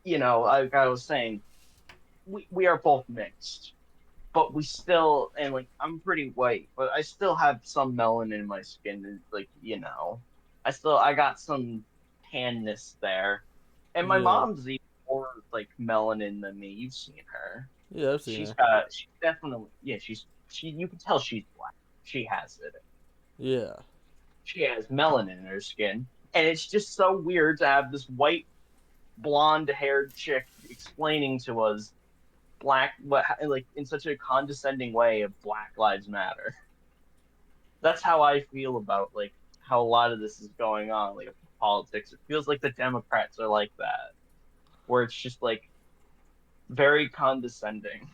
Like I was saying, we are both mixed, but we still and like I'm pretty white, but I still have some melanin in my skin. And, like I got some tanness there, and my Yeah. mom's even more like melanin than me. You've seen her. Yeah, I've seen her. She's definitely yeah. She you can tell she's black. She has it. Yeah. She has melanin in her skin, and it's just so weird to have this white blonde haired chick explaining to us black what like in such a condescending way of Black Lives Matter. That's how I feel about like how a lot of this is going on, like politics. It feels like the Democrats are like that, where it's just like very condescending.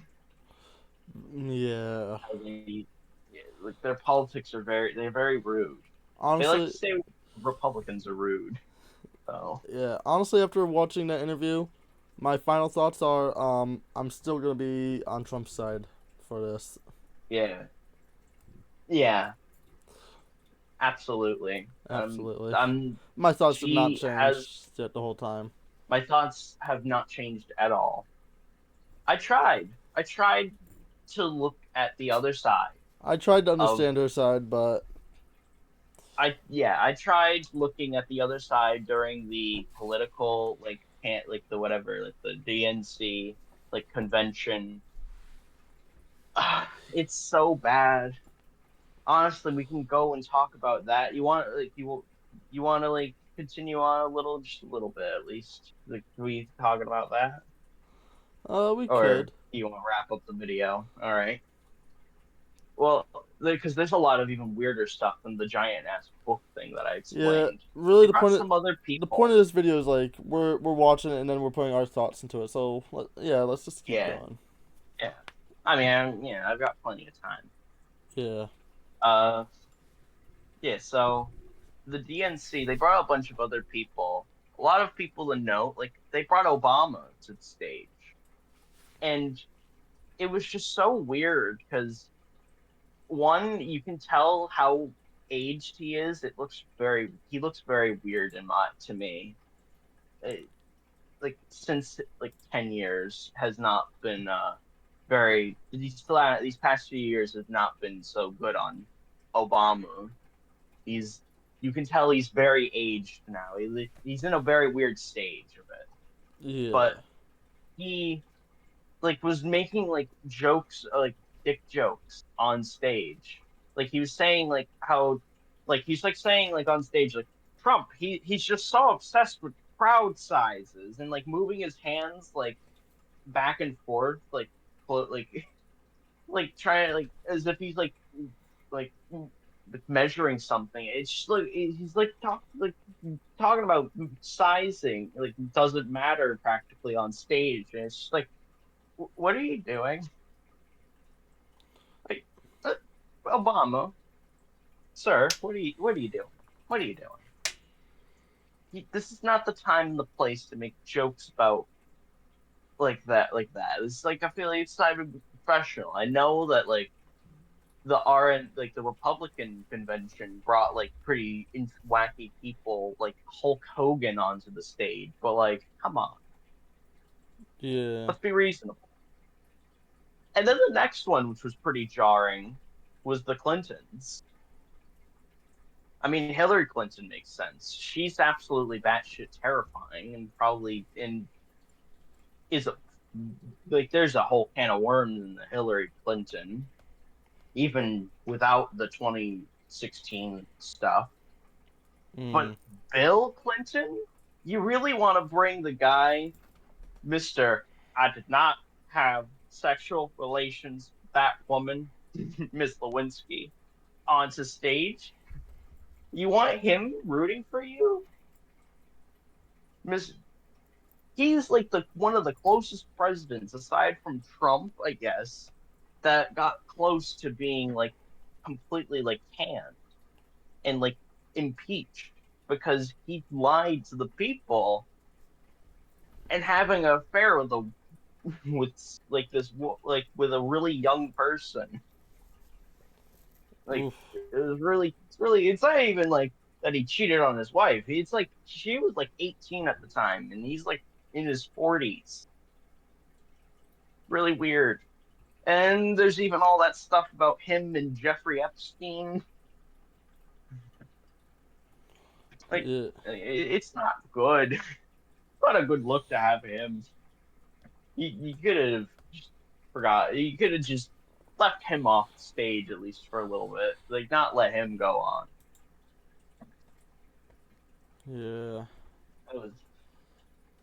Yeah. How they, yeah, like their politics are they're very rude. They like to Honestly, say Republicans are rude. So yeah. Honestly, after watching that interview, my final thoughts are I'm still gonna be on Trump's side for this. yeah, yeah, absolutely. Absolutely. I'm. My thoughts have not She has changed yet the whole time. My thoughts have not changed at all. I tried. I tried to look at the other side I tried to of understand her side, but I tried looking at the other side during the political like can't like the whatever like the DNC like convention. It's so bad. Honestly, we can go and talk about that. You want to like continue on a little, just a little bit at least. Like, can we talking about that, we or could. do you want to wrap up the video? All right. Well, because there's a lot of even weirder stuff than the giant ass book thing that I Yeah, explained. really They brought some other the point people. of this video is like we're watching it and then we're putting our thoughts into it. So yeah, let's just keep Yeah, going. yeah. I mean, yeah, I've got plenty of time. Yeah. Uh, yeah. So the DNC, they brought a bunch of other people. A lot of people to note, like they brought Obama to the stage, and it was just so weird because one, you can tell how aged he is. He looks very weird to me. It, like since like 10 years has not been these past few years have not been so good on Obama. He's you can tell he's very aged now. He's in a very weird stage of it. But Yeah. he like was making like jokes like dick jokes on stage. Like he was saying like how like he's like saying like on stage like Trump he's just so obsessed with crowd sizes and like moving his hands like back and forth like like trying like as if he's like measuring something. It's just like he's talking about sizing like doesn't matter practically on stage and it's just like what are you doing? Like, uh, Obama, sir, what are you doing? What are you doing? This is not the time and the place to make jokes about like that. It's like I feel like it's not even professional. I know that like the Republican convention brought like pretty wacky people like Hulk Hogan onto the stage, but like, come on, Yeah. let's be reasonable. And then the next one, which was pretty jarring, was the Clintons. I mean, Hillary Clinton makes sense. She's absolutely batshit terrifying and probably in is a like there's a whole can of worms in the Hillary Clinton, even without the 2016 stuff. But Mm. Bill Clinton, you really want to bring the guy, Mr. I did not have sexual relations with that woman, Miss Lewinsky, onto stage? You want him rooting for you? Miss He's like the one of the closest presidents aside from Trump, I guess, that got close to being like completely like canned and like impeached because he lied to the people and having an affair with like like with a really young person. Like Oof. it's not even like that he cheated on his wife. It's like she was like 18 at the time and he's like in his 40s. Really weird. And there's even all that stuff about him and Jeffrey Epstein. Like, Yeah. it's not good. It's not a good look to have him. You could have just forgot. You could have just left him off the stage at least for a little bit. Like, not let him go on. Yeah. That was,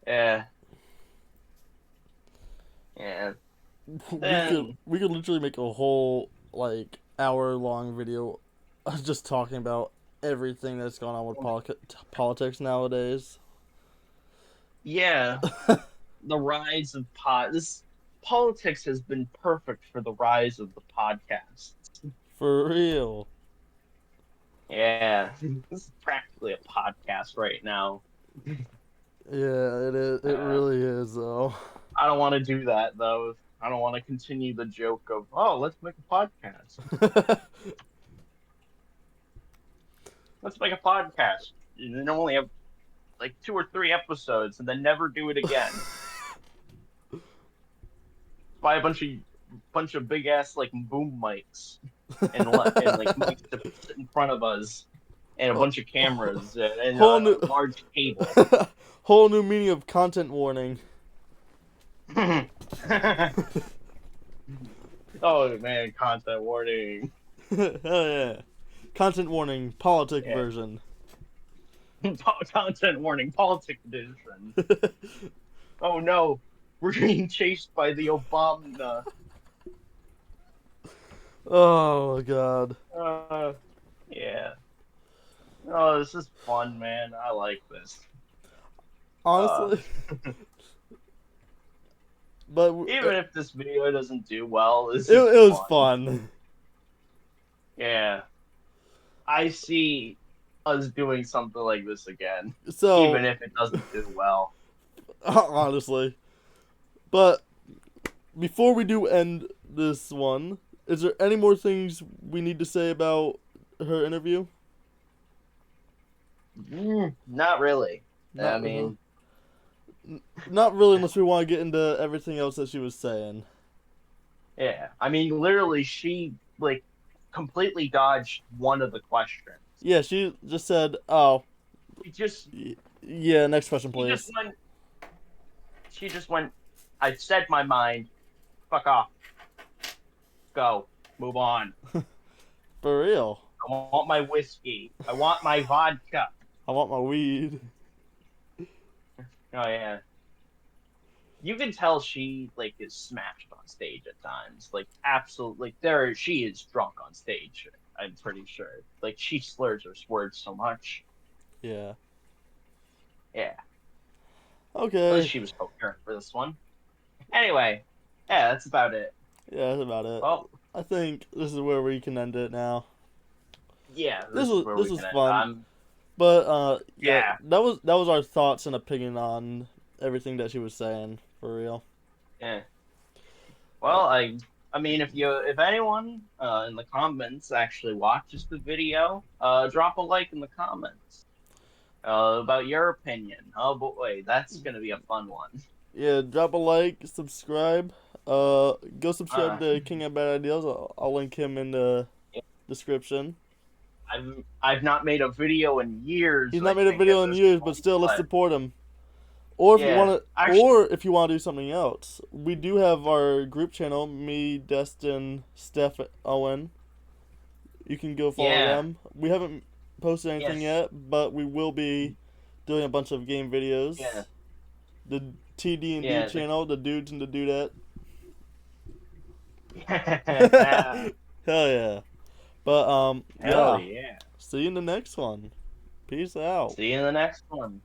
yeah, yeah. Then, We could literally make a whole like hour long video just talking about everything that's going on with politics nowadays. yeah, the rise of this politics has been perfect for the rise of the podcast. For real. Yeah, this is practically a podcast right now. Yeah, it is. It Uh, really is, though. I don't want to do that though. I don't want to continue the joke of, oh, let's make a podcast. Let's make a podcast. And then only have like 2 or 3 episodes and then never do it again. Buy a bunch of big ass like boom mics and like mics to sit in front of us and a bunch of cameras and Whole a new, large table. whole new meaning of content warning. Oh man, content warning. Hell yeah. Content warning, politic Yeah. version. Content warning, politic edition. Oh no, we're being chased by the Obama. Oh god. Yeah. Oh, this is fun, man. I like this. Uh, Honestly, but even if this video doesn't do well, this it is was fun. fun. Yeah. I see us doing something like this again, even So, if it doesn't do well. honestly. But before we do end this one, is there any more things we need to say about her interview? Not really. I Not really. mean, Not really, unless we want to get into everything else that she was saying. yeah. I mean, literally, she like completely dodged one of the questions. Yeah, she just said, "Oh, She just, yeah, next question, she just please." went. She just went. I said my mind. Fuck off. Go. Move on. For real. I want my whiskey. I want my vodka. I want my weed. Oh yeah. You can tell she like is smashed on stage at times. Like absolutely, like there she is drunk on stage. I'm pretty sure. Like she slurs her words so much. Yeah. Yeah. At least Okay. she was coherent for this one. Anyway, yeah, that's about it. Yeah, that's about it. Well, I think this is where we can end it now. yeah, This this is was where this we was can end. fun, but yeah, Yeah, that was our thoughts and opinion on everything that she was saying, for real. yeah. Well, I mean, if anyone in the comments actually watches the video, drop a like in the comments about your opinion. Oh boy, that's gonna be a fun one. Yeah, drop a like, subscribe. Go subscribe Uh, to King of Bad Ideas. I'll link him in the description. I've not made a video in years, He's I not made a think, at video in this years, but point, still, let's but support him. Or if you yeah, want to, actually, or if you want to do something else, we do have our group channel. Me, Destin, Steph, Owen. You can go follow yeah, them. We haven't posted anything yes, yet, but we will be doing a bunch of game yeah, videos. The TD&D yeah, the, channel, the dudes and the dudette. yeah, Hell yeah. But hell yeah. yeah. See you in the next one. Peace out. See you in the next one.